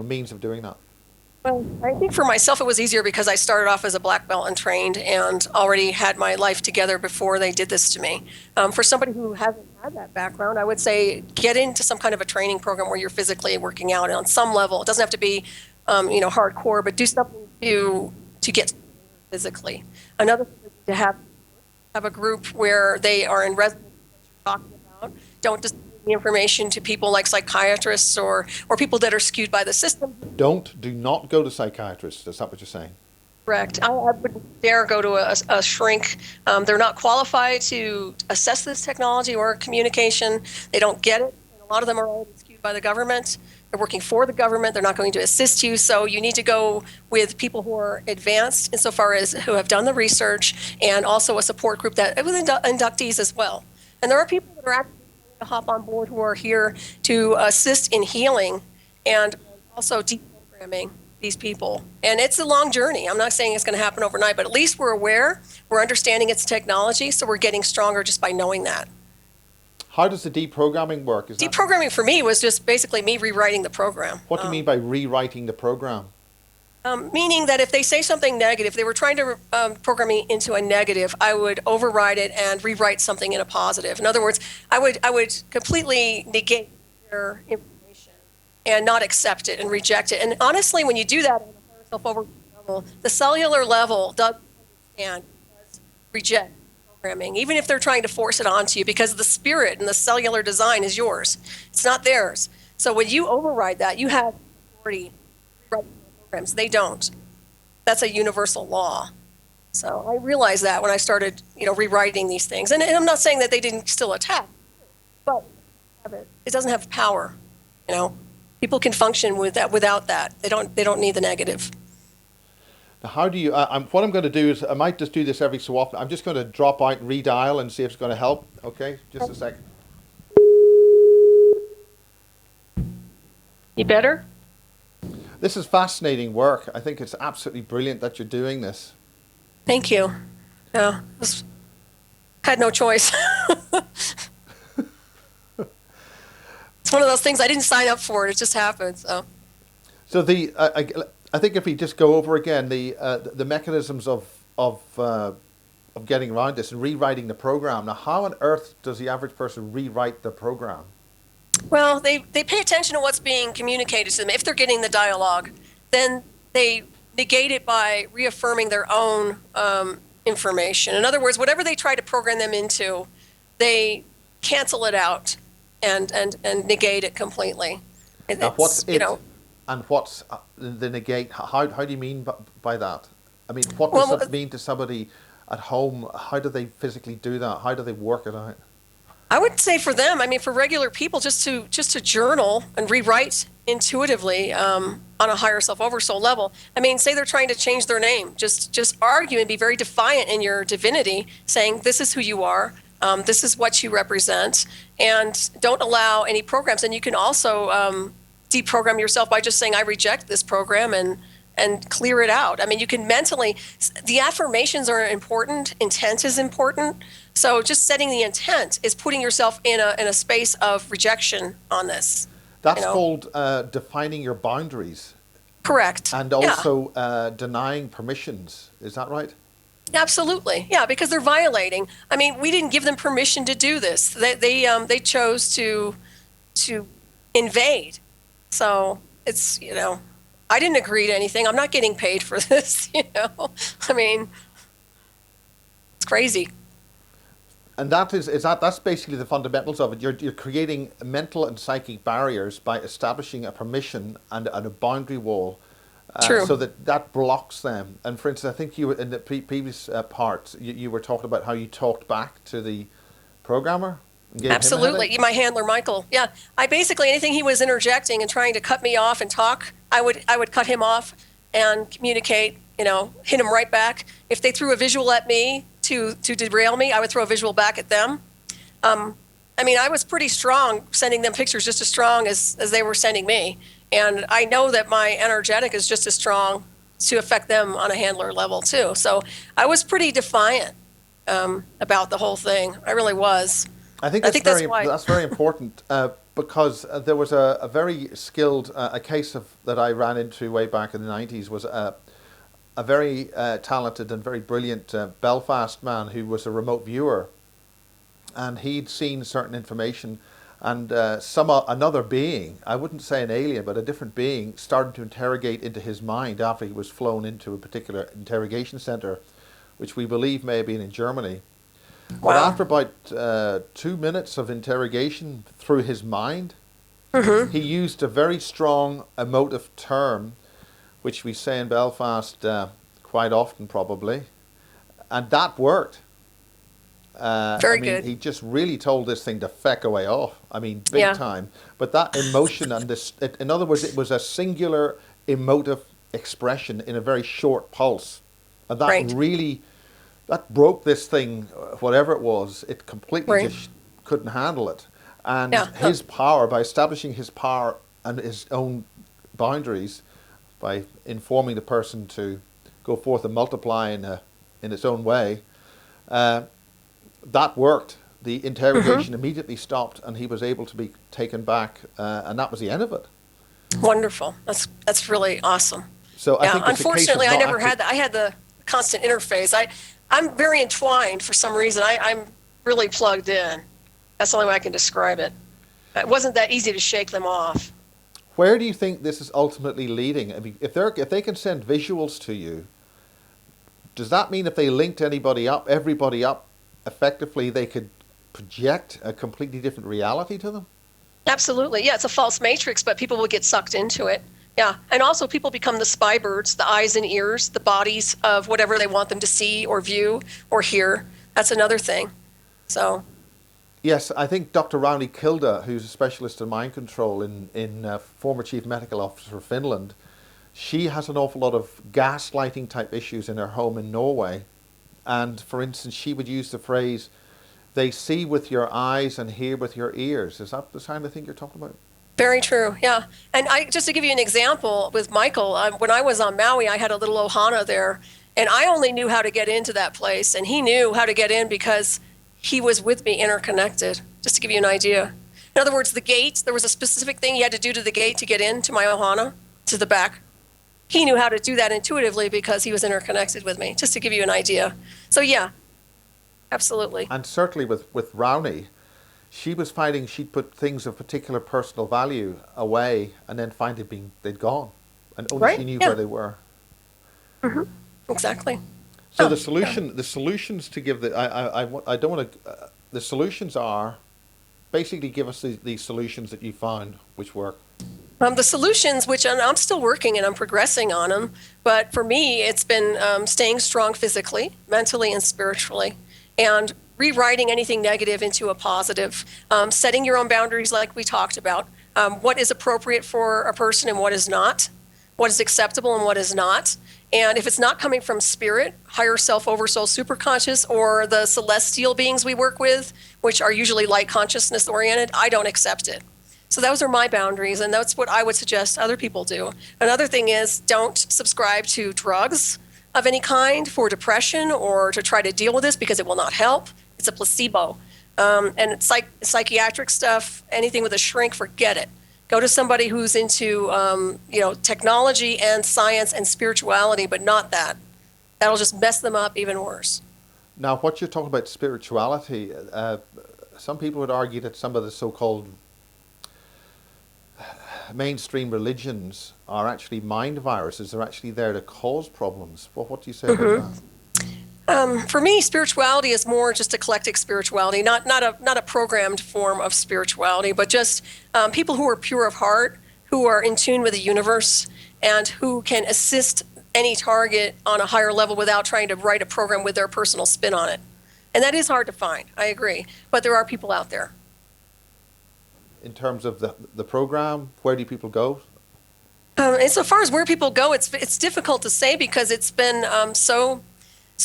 means of doing that? Well, I think for myself it was easier because I started off as a black belt and trained and already had my life together before they did this to me. For somebody who hasn't had that background, I would say get into some kind of a training program where you're physically working out on some level. It doesn't have to be, hardcore, but do something to get physically. Another thing is to have a group where they are in residence that you're talking about. Don't just give the information to people like psychiatrists or people that are skewed by the system. Do not go to psychiatrists. Is that what you're saying? Correct. I wouldn't dare go to a shrink. They're not qualified to assess this technology or communication. They don't get it. And a lot of them are already skewed by the government. They're working for the government. They're not going to assist you. So you need to go with people who are advanced insofar as who have done the research, and also a support group that with inductees as well. And there are people that are actually going to hop on board who are here to assist in healing and also deprogramming these people. And it's a long journey. I'm not saying it's going to happen overnight, but at least we're aware, we're understanding its technology, so we're getting stronger just by knowing that. How does the deprogramming work? Deprogramming for me was just basically me rewriting the program. What do you mean by rewriting the program? Meaning that if they say something negative, they were trying to program me into a negative, I would override it and rewrite something in a positive. In other words, I would completely negate their information and not accept it and reject it. And honestly, when you do that on the higher self-over level, the cellular level does understand, does reject programming, even if they're trying to force it onto you, because the spirit and the cellular design is yours. It's not theirs. So when you override that, you have authority to rewrite programs. They don't. That's a universal law. So I realized that when I started, rewriting these things. And I'm not saying that they didn't still attack, but it doesn't have power. People can function without that. They don't need the negative. Now, how do you? What I'm going to do is I might just do this every so often. I'm just going to drop out and redial and see if it's going to help. Okay, just a second. You better? This is fascinating work. I think it's absolutely brilliant that you're doing this. Thank you. Yeah, had no choice. It's one of those things I didn't sign up for. It just happened. So I think if we just go over again the mechanisms of getting around this and rewriting the program. Now, how on earth does the average person rewrite the program? Well, they pay attention to what's being communicated to them. If they're getting the dialogue, then they negate it by reaffirming their own information. In other words, whatever they try to program them into, they cancel it out and negate it completely. Now, what's it? And what's the negate? How do you mean by that? I mean, what does it mean to somebody at home? How do they physically do that? How do they work it out? I would say for them, for regular people, just to journal and rewrite intuitively on a higher self-oversoul level. Say they're trying to change their name. Just argue and be very defiant in your divinity, saying this is who you are, this is what you represent, and don't allow any programs. And you can also deprogram yourself by just saying, I reject this program, and clear it out. You can mentally, the affirmations are important, intent is important. So just setting the intent is putting yourself in a space of rejection on this. That's called defining your boundaries. Correct. And also denying permissions. Is that right? Absolutely. Yeah, because they're violating. We didn't give them permission to do this. They chose to invade. So it's, I didn't agree to anything. I'm not getting paid for this, it's crazy. And that's basically the fundamentals of it. You're creating mental and psychic barriers by establishing a permission and a boundary wall, so that blocks them. And for instance, I think you were in the previous parts, you were talking about how you talked back to the programmer. Absolutely, my handler Michael. Yeah, I basically anything he was interjecting and trying to cut me off and talk, I would cut him off and communicate. Hit him right back. If they threw a visual at me to derail me, I would throw a visual back at them. I was pretty strong, sending them pictures just as strong as they were sending me. And I know that my energetic is just as strong to affect them on a handler level too. So I was pretty defiant about the whole thing. I really was. I think that's very important because there was a very skilled a case that I ran into way back in the 90s was a very talented and very brilliant Belfast man who was a remote viewer, and he'd seen certain information, and another being, I wouldn't say an alien, but a different being, started to interrogate into his mind after he was flown into a particular interrogation center, which we believe may have been in Germany. Wow. But after about 2 minutes of interrogation through his mind, he used a very strong emotive term, which we say in Belfast quite often probably, and that worked. Very good. He just really told this thing to feck away off. Big time. But that emotion and in other words, it was a singular emotive expression in a very short pulse. And that really, that broke this thing, whatever it was, it completely just couldn't handle it. And his power, by establishing his power and his own boundaries, by informing the person to go forth and multiply in its own way, that worked. The interrogation immediately stopped, and he was able to be taken back, and that was the end of it. Wonderful. That's really awesome. So I think unfortunately, I never had that. I had the constant interface. I'm very entwined for some reason. I'm really plugged in. That's the only way I can describe it. It wasn't that easy to shake them off. Where do you think this is ultimately leading? If they can send visuals to you, does that mean if they linked everybody up effectively they could project a completely different reality to them? Absolutely. Yeah, it's a false matrix, but people will get sucked into it. Yeah. And also, people become the spy birds, the eyes and ears, the bodies of whatever they want them to see or view or hear. That's another thing. So, Yes, I think Dr. Rauni Kilda, who's a specialist in mind control in former chief medical officer of Finland, she has an awful lot of gaslighting type issues in her home in Norway. And for instance, she would use the phrase, they see with your eyes and hear with your ears. Is that the kind of thing you're talking about? very true. Yeah. And just to give you an example with Michael, when I was on Maui, I had a little ohana there, and I only knew how to get into that place, and he knew how to get in because he was with me interconnected, just to give you an idea. In other words, the gate, there was a specific thing you had to do to the gate to get into my ohana, to the back. He knew how to do that intuitively because he was interconnected with me, just to give you an idea. So, yeah, absolutely. And certainly with Rowney, she was finding she'd put things of particular personal value away and then find it being they'd gone. And only Right? she knew Yeah. where they were. Exactly. So Oh, the solutions to give I don't want to, the solutions are basically give us the solutions that you found which work. the solutions, which I'm still working and I'm progressing on them, but for me, it's been staying strong physically, mentally, and spiritually, and rewriting anything negative into a positive, setting your own boundaries like we talked about, what is appropriate for a person and what is not, what is acceptable and what is not. And if it's not coming from spirit, higher self, oversoul, superconscious, or the celestial beings we work with, which are usually light consciousness oriented, I don't accept it. So those are my boundaries, and that's what I would suggest other people do. Another thing is don't subscribe to drugs of any kind for depression or to try to deal with this because it will not help. It's a placebo. And it's like psychiatric stuff, anything with a shrink, forget it. Go to somebody who's into technology and science and spirituality, but not that. That'll just mess them up even worse. Now, what you're talking about spirituality, some people would argue that some of the so-called mainstream religions are actually mind viruses. They're actually there to cause problems. Well, what do you say about that? For me, spirituality is more just eclectic spirituality, not a programmed form of spirituality, but just people who are pure of heart, who are in tune with the universe, and who can assist any target on a higher level without trying to write a program with their personal spin on it. And that is hard to find, I agree, but there are people out there. In terms of the program, where do people go? And so far as where people go, it's difficult to say because it's been so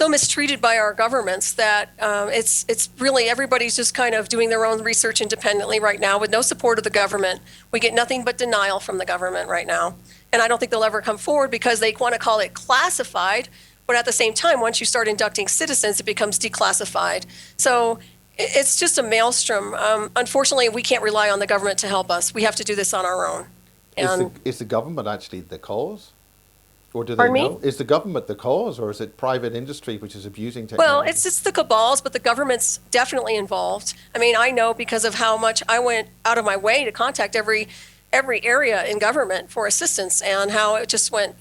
mistreated by our governments that it's really everybody's just kind of doing their own research independently right now with no support of the government. We get nothing but denial from the government right now. And I don't think they'll ever come forward because they want to call it classified. But at the same time, once you start inducting citizens, it becomes declassified. So it's just a maelstrom. Unfortunately, we can't rely on the government to help us. We have to do this on our own. And Is the government actually the cause? Or do they Pardon me? know? Is the government the cause, or is it private industry which is abusing well, technology? it's the cabals, but the government's definitely involved. I mean, I know because of how much I went out of my way to contact every area in government for assistance and how it just went,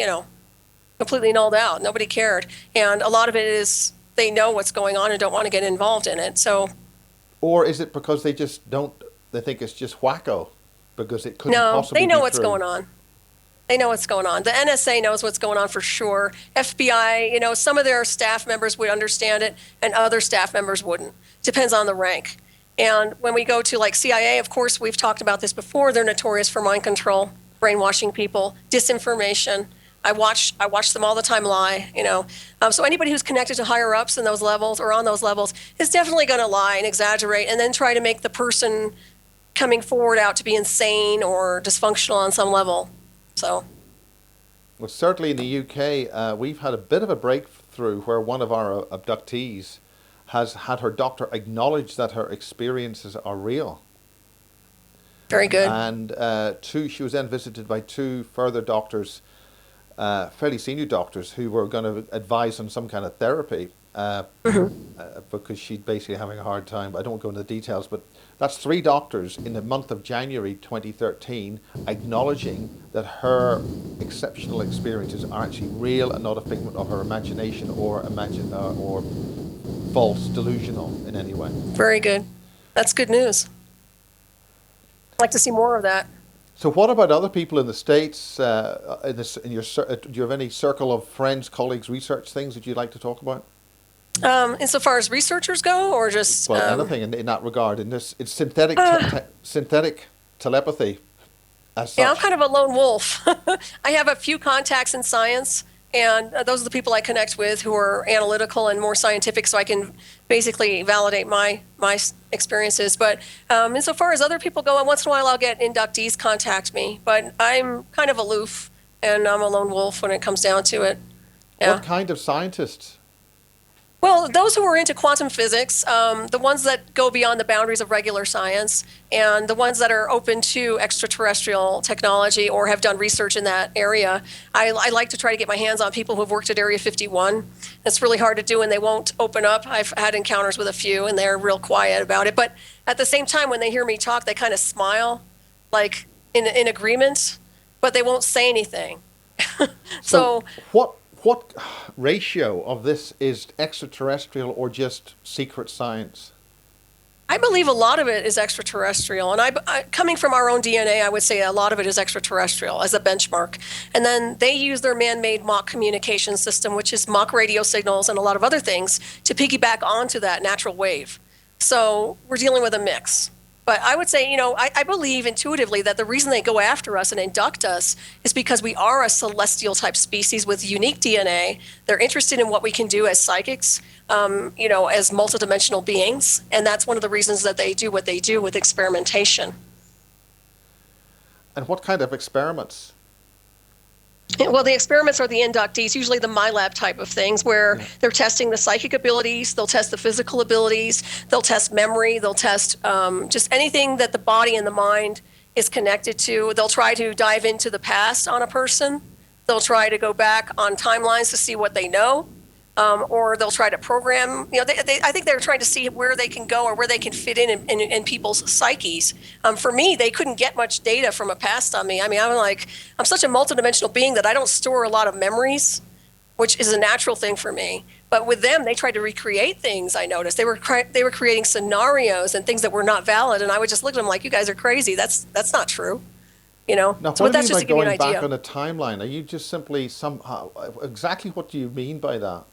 completely nulled out. Nobody cared. And a lot of it is they know what's going on and don't want to get involved in it. So Or is it because they just don't, they think it's just wacko? Because it couldn't no, possibly they know be what's true. going on. They know what's going on. The NSA knows what's going on for sure. FBI, some of their staff members would understand it and other staff members wouldn't. Depends on the rank. And when we go to like CIA, of course, we've talked about this before. They're notorious for mind control, brainwashing people, disinformation. I watch them all the time lie, So anybody who's connected to higher ups in those levels or on those levels is definitely going to lie and exaggerate and then try to make the person coming forward out to be insane or dysfunctional on some level. So, Well, certainly in the UK, we've had a bit of a breakthrough where one of our abductees has had her doctor acknowledge that her experiences are real. very good. And she was then visited by two further doctors, fairly senior doctors, who were going to advise on some kind of therapy because she's basically having a hard time. I don't go into the details, but that's three doctors in the month of January 2013 acknowledging that her exceptional experiences are actually real and not a figment of her imagination or false, delusional in any way. Very good. That's good news. I'd like to see more of that. So, what about other people in the States? Do you have any circle of friends, colleagues, research things that you'd like to talk about? Insofar as researchers go, or just Well, anything in that regard. It's synthetic synthetic telepathy, as yeah, I'm such. kind of a lone wolf. I have a few contacts in science, and those are the people I connect with who are analytical and more scientific, so I can basically validate my experiences. But insofar as other people go, once in a while I'll get inductees contact me, but I'm kind of aloof, and I'm a lone wolf when it comes down to it. Yeah. What kind of scientists? Well, those who are into quantum physics, the ones that go beyond the boundaries of regular science, and the ones that are open to extraterrestrial technology or have done research in that area, I like to try to get my hands on people who have worked at Area 51. It's really hard to do, and they won't open up. I've had encounters with a few, and they're real quiet about it. But at the same time, when they hear me talk, they kind of smile, like in agreement, but they won't say anything. So, what ratio of this is extraterrestrial or just secret science? I believe a lot of it is extraterrestrial, and coming from our own DNA, I would say a lot of it is extraterrestrial as a benchmark. And then they use their man-made mock communication system, which is mock radio signals and a lot of other things, to piggyback onto that natural wave. So we're dealing with a mix. But I would say, I believe intuitively that the reason they go after us and induct us is because we are a celestial type species with unique DNA. They're interested in what we can do as psychics, as multidimensional beings. And that's one of the reasons that they do what they do with experimentation. And what kind of experiments? Well, the experiments are the inductees, usually the MyLab type of things, where they're testing the psychic abilities, they'll test the physical abilities, they'll test memory, they'll test just anything that the body and the mind is connected to. They'll try to dive into the past on a person. They'll try to go back on timelines to see what they know. Or they'll try to program. I think they're trying to see where they can go or where they can fit in people's psyches. For me, they couldn't get much data from a past on me. I mean, I'm such a multidimensional being that I don't store a lot of memories, which is a natural thing for me. But with them, they tried to recreate things. I noticed they were creating scenarios and things that were not valid, and I would just look at them like, "You guys are crazy. That's not true." Now, So what do that's you just mean to by give you an going idea. back on a timeline? Are you just simply somehow, exactly what do you mean by that?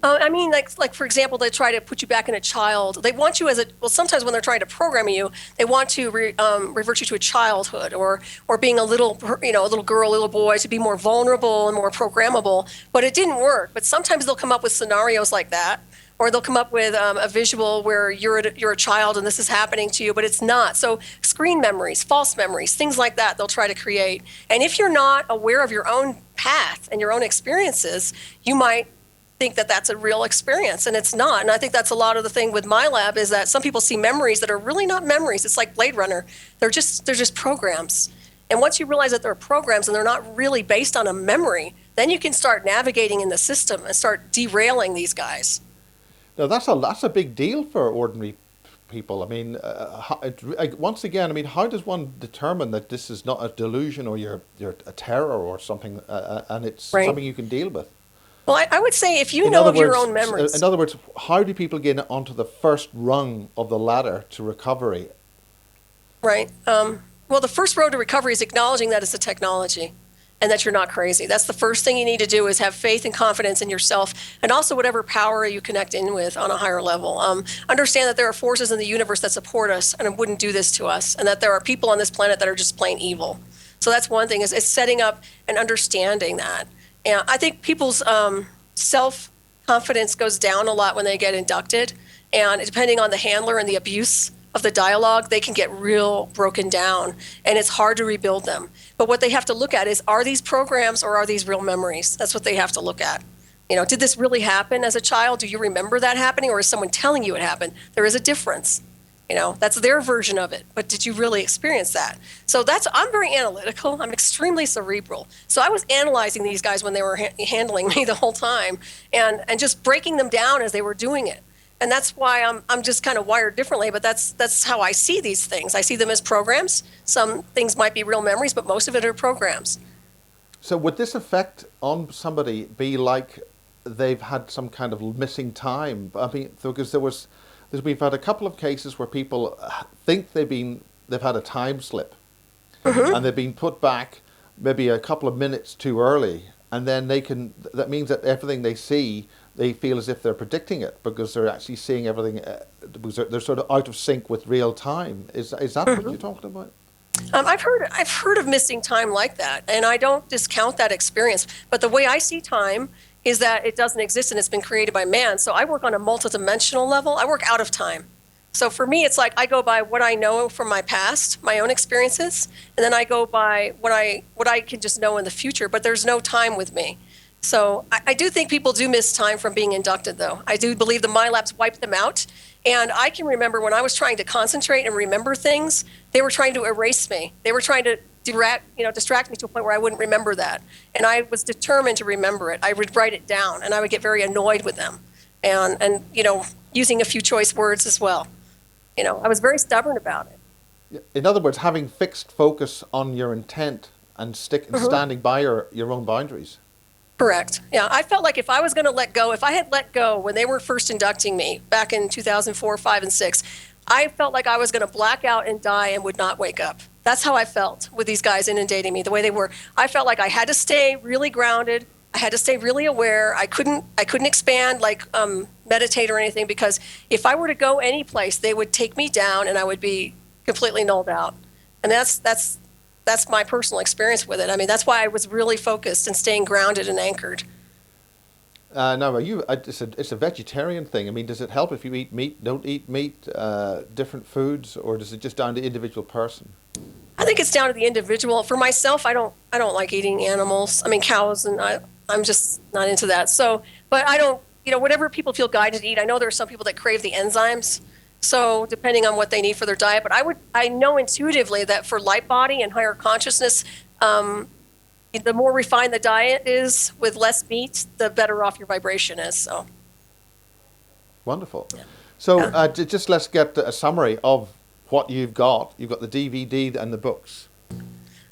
I mean, like for example, they try to put you back in a child. They want you sometimes when they're trying to program you, they want to revert you to a childhood or being a little girl, little boy, to be more vulnerable and more programmable. But it didn't work. But sometimes they'll come up with scenarios like that, or they'll come up with a visual where you're a child and this is happening to you, but it's not. So screen memories, false memories, things like that, they'll try to create. And if you're not aware of your own path and your own experiences, you might think that that's a real experience, and it's not. And I think that's a lot of the thing with my lab is that some people see memories that are really not memories. It's like Blade Runner. They're just programs. And once you realize that they're programs and they're not really based on a memory, then you can start navigating in the system and start derailing these guys. Now, that's a big deal for ordinary people. I mean, once again, I mean, how does one determine that this is not a delusion or you're a terror or something, and it's Right. something you can deal with? Well, I would say if you In know other of your words, own memories. in other words, how do people get onto the first rung of the ladder to recovery? Right. Well, the first road to recovery is acknowledging that it's a technology and that you're not crazy. That's the first thing you need to do is have faith and confidence in yourself and also whatever power you connect in with on a higher level. Understand that there are forces in the universe that support us and wouldn't do this to us, and that there are people on this planet that are just plain evil. So that's one thing is setting up and understanding that. And I think people's self-confidence goes down a lot when they get inducted. And depending on the handler and the abuse of the dialogue, they can get real broken down. And it's hard to rebuild them. But what they have to look at is, are these programs or are these real memories? That's what they have to look at. Did this really happen as a child? Do you remember that happening? Or is someone telling you it happened? There is a difference. That's their version of it. But did you really experience that? So I'm very analytical. I'm extremely cerebral. So I was analyzing these guys when they were handling me the whole time and just breaking them down as they were doing it. And that's why I'm just kind of wired differently. But that's how I see these things. I see them as programs. Some things might be real memories, but most of it are programs. So would this effect on somebody be like they've had some kind of missing time. I mean, because we've had a couple of cases where people think they've had a time slip, Mm-hmm. and they've been put back maybe a couple of minutes too early, and then that means that everything they see, they feel as if they're predicting it because they're actually seeing everything, because they're sort of out of sync with real time. Is that what you're talking about? I've heard of missing time like that, and I don't discount that experience. But the way I see time is that it doesn't exist and it's been created by man. So I work on a multidimensional level. I work out of time. So for me, it's like I go by what I know from my past, my own experiences, and then I go by what I can just know in the future. But there's no time with me. So I do think people do miss time from being inducted, though. I do believe the mind labs wipe them out. And I can remember when I was trying to concentrate and remember things, they were trying to erase me. They were trying to distract me to a point where I wouldn't remember that. And I was determined to remember it. I would write it down, and I would get very annoyed with them. And using a few choice words as well. I was very stubborn about it. In other words, having fixed focus on your intent and standing by your own boundaries. Correct. Yeah, I felt like if I was going to let go, if I had let go when they were first inducting me back in 2004, 5, and 6, I felt like I was going to black out and die and would not wake up. That's how I felt with these guys inundating me, the way they were. I felt like I had to stay really grounded. I had to stay really aware. I couldn't expand, like meditate or anything, because if I were to go any place, they would take me down and I would be completely nulled out. And that's my personal experience with it. I mean, that's why I was really focused and staying grounded and anchored. No, it's a vegetarian thing. I mean, does it help if you eat meat, don't eat meat, different foods, or does it just down to the individual person? I think it's down to the individual. For myself, I don't like eating animals. I mean, cows, and I'm just not into that. So, but I don't, whatever people feel guided to eat. I know there are some people that crave the enzymes. So depending on what they need for their diet, but I know intuitively that for light body and higher consciousness, the more refined the diet is with less meat, the better off your vibration is. So wonderful. Yeah. So just let's get a summary of what you've got. You've got the DVD and the books.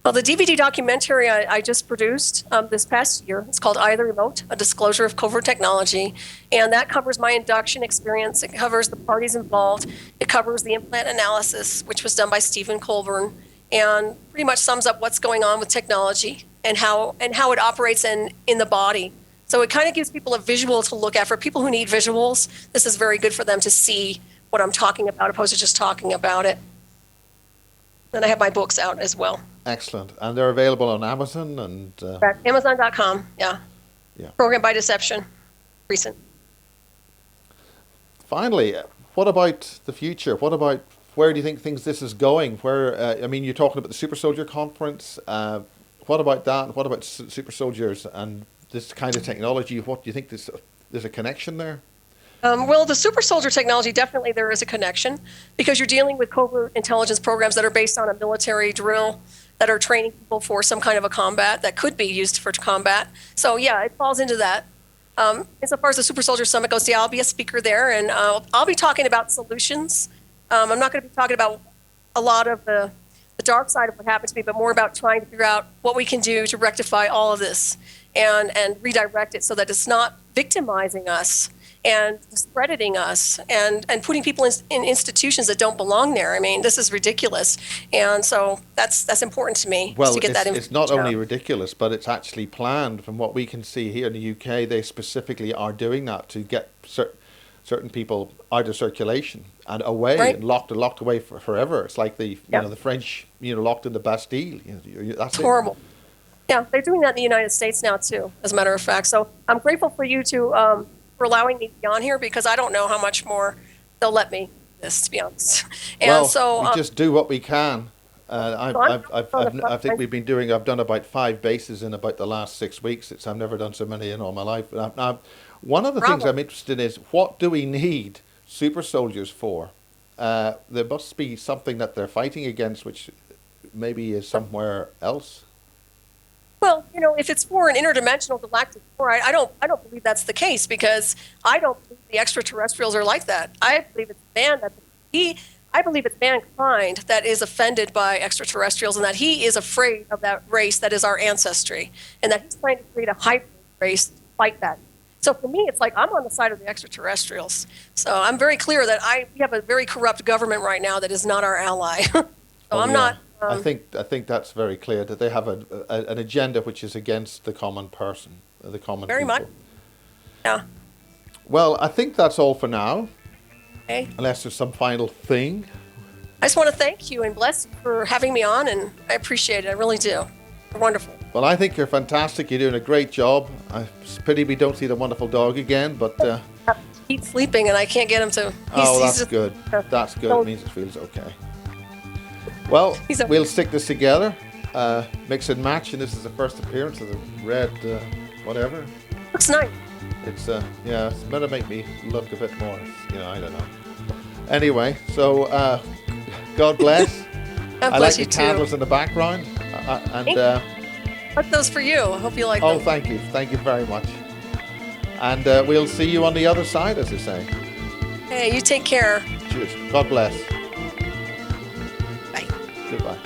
Well, the DVD documentary I just produced this past year, it's called Eye of the Remote, A Disclosure of Covert Technology. And that covers my induction experience. It covers the parties involved. It covers the implant analysis, which was done by Stephen Colburn, and pretty much sums up what's going on with technology and how it operates in the body. So it kind of gives people a visual to look at. For people who need visuals, this is very good for them to see what I'm talking about, opposed to just talking about it. And I have my books out as well. Excellent. And they're available on Amazon and... Amazon.com, yeah. Program by Deception, recent. Finally, what about the future? What about, where do you think this is going? Where, I mean, you're talking about the Super Soldier Conference. What about that? What about super soldiers and this kind of technology? What do you think there's a connection there? Well, the super soldier technology, definitely there is a connection, because you're dealing with covert intelligence programs that are based on a military drill, that are training people for some kind of a combat that could be used for combat. So yeah, it falls into that. Insofar as the Super Soldier Summit goes, yeah, I'll be a speaker there, and I'll be talking about solutions. I'm not going to be talking about a lot of the dark side of what happened to me, but more about trying to figure out what we can do to rectify all of this and redirect it so that it's not victimizing us and discrediting us and putting people in institutions that don't belong there. I mean, this is ridiculous. And so that's important to me, well, to get that it's not only ridiculous, but it's actually planned. From what we can see here in the UK, they specifically are doing that to get certain people out of circulation and away, right, and locked away forever. It's like the French locked in the Bastille. That's horrible. Yeah, they're doing that in the United States now too, as a matter of fact. So I'm grateful for you to for allowing me to be on here, because I don't know how much more they'll let me do this, to be honest. And well, so we just do what we can. I think I've done about 5 bases in about the last 6 weeks. I've never done so many in all my life. One of the things I'm interested in is, what do we need super soldiers for? There must be something that they're fighting against, which maybe is somewhere else. Well, if it's for an interdimensional galactic war, I don't believe that's the case, because I don't believe the extraterrestrials are like that. I believe it's mankind that is offended by extraterrestrials, and that he is afraid of that race that is our ancestry, and that he's trying to create a hybrid race to fight that. So for me, it's like I'm on the side of the extraterrestrials. So I'm very clear that we have a very corrupt government right now that is not our ally. So I'm yeah. not. I think that's very clear that they have an agenda which is against the common person, the common Very people. much. Yeah. Well, I think that's all for now, Okay. unless there's some final thing. I just want to thank you and bless you for having me on, and I appreciate it. I really do. You're wonderful. Well, I think you're fantastic. You're doing a great job. It's a pity we don't see the wonderful dog again, but... He's sleeping, and I can't get him to... that's good. That's good. It means it feels okay. Well, we'll stick this together, mix and match, and this is the first appearance of the red whatever. Looks nice. It's it's meant to make me look a bit more, I don't know. Anyway, so God bless. God I bless like you the too. candles in the background, and Like those for you. I hope you like oh, them. thank you very much. And we'll see you on the other side, as they say. Hey, you take care. Cheers. God bless. Bye. Goodbye.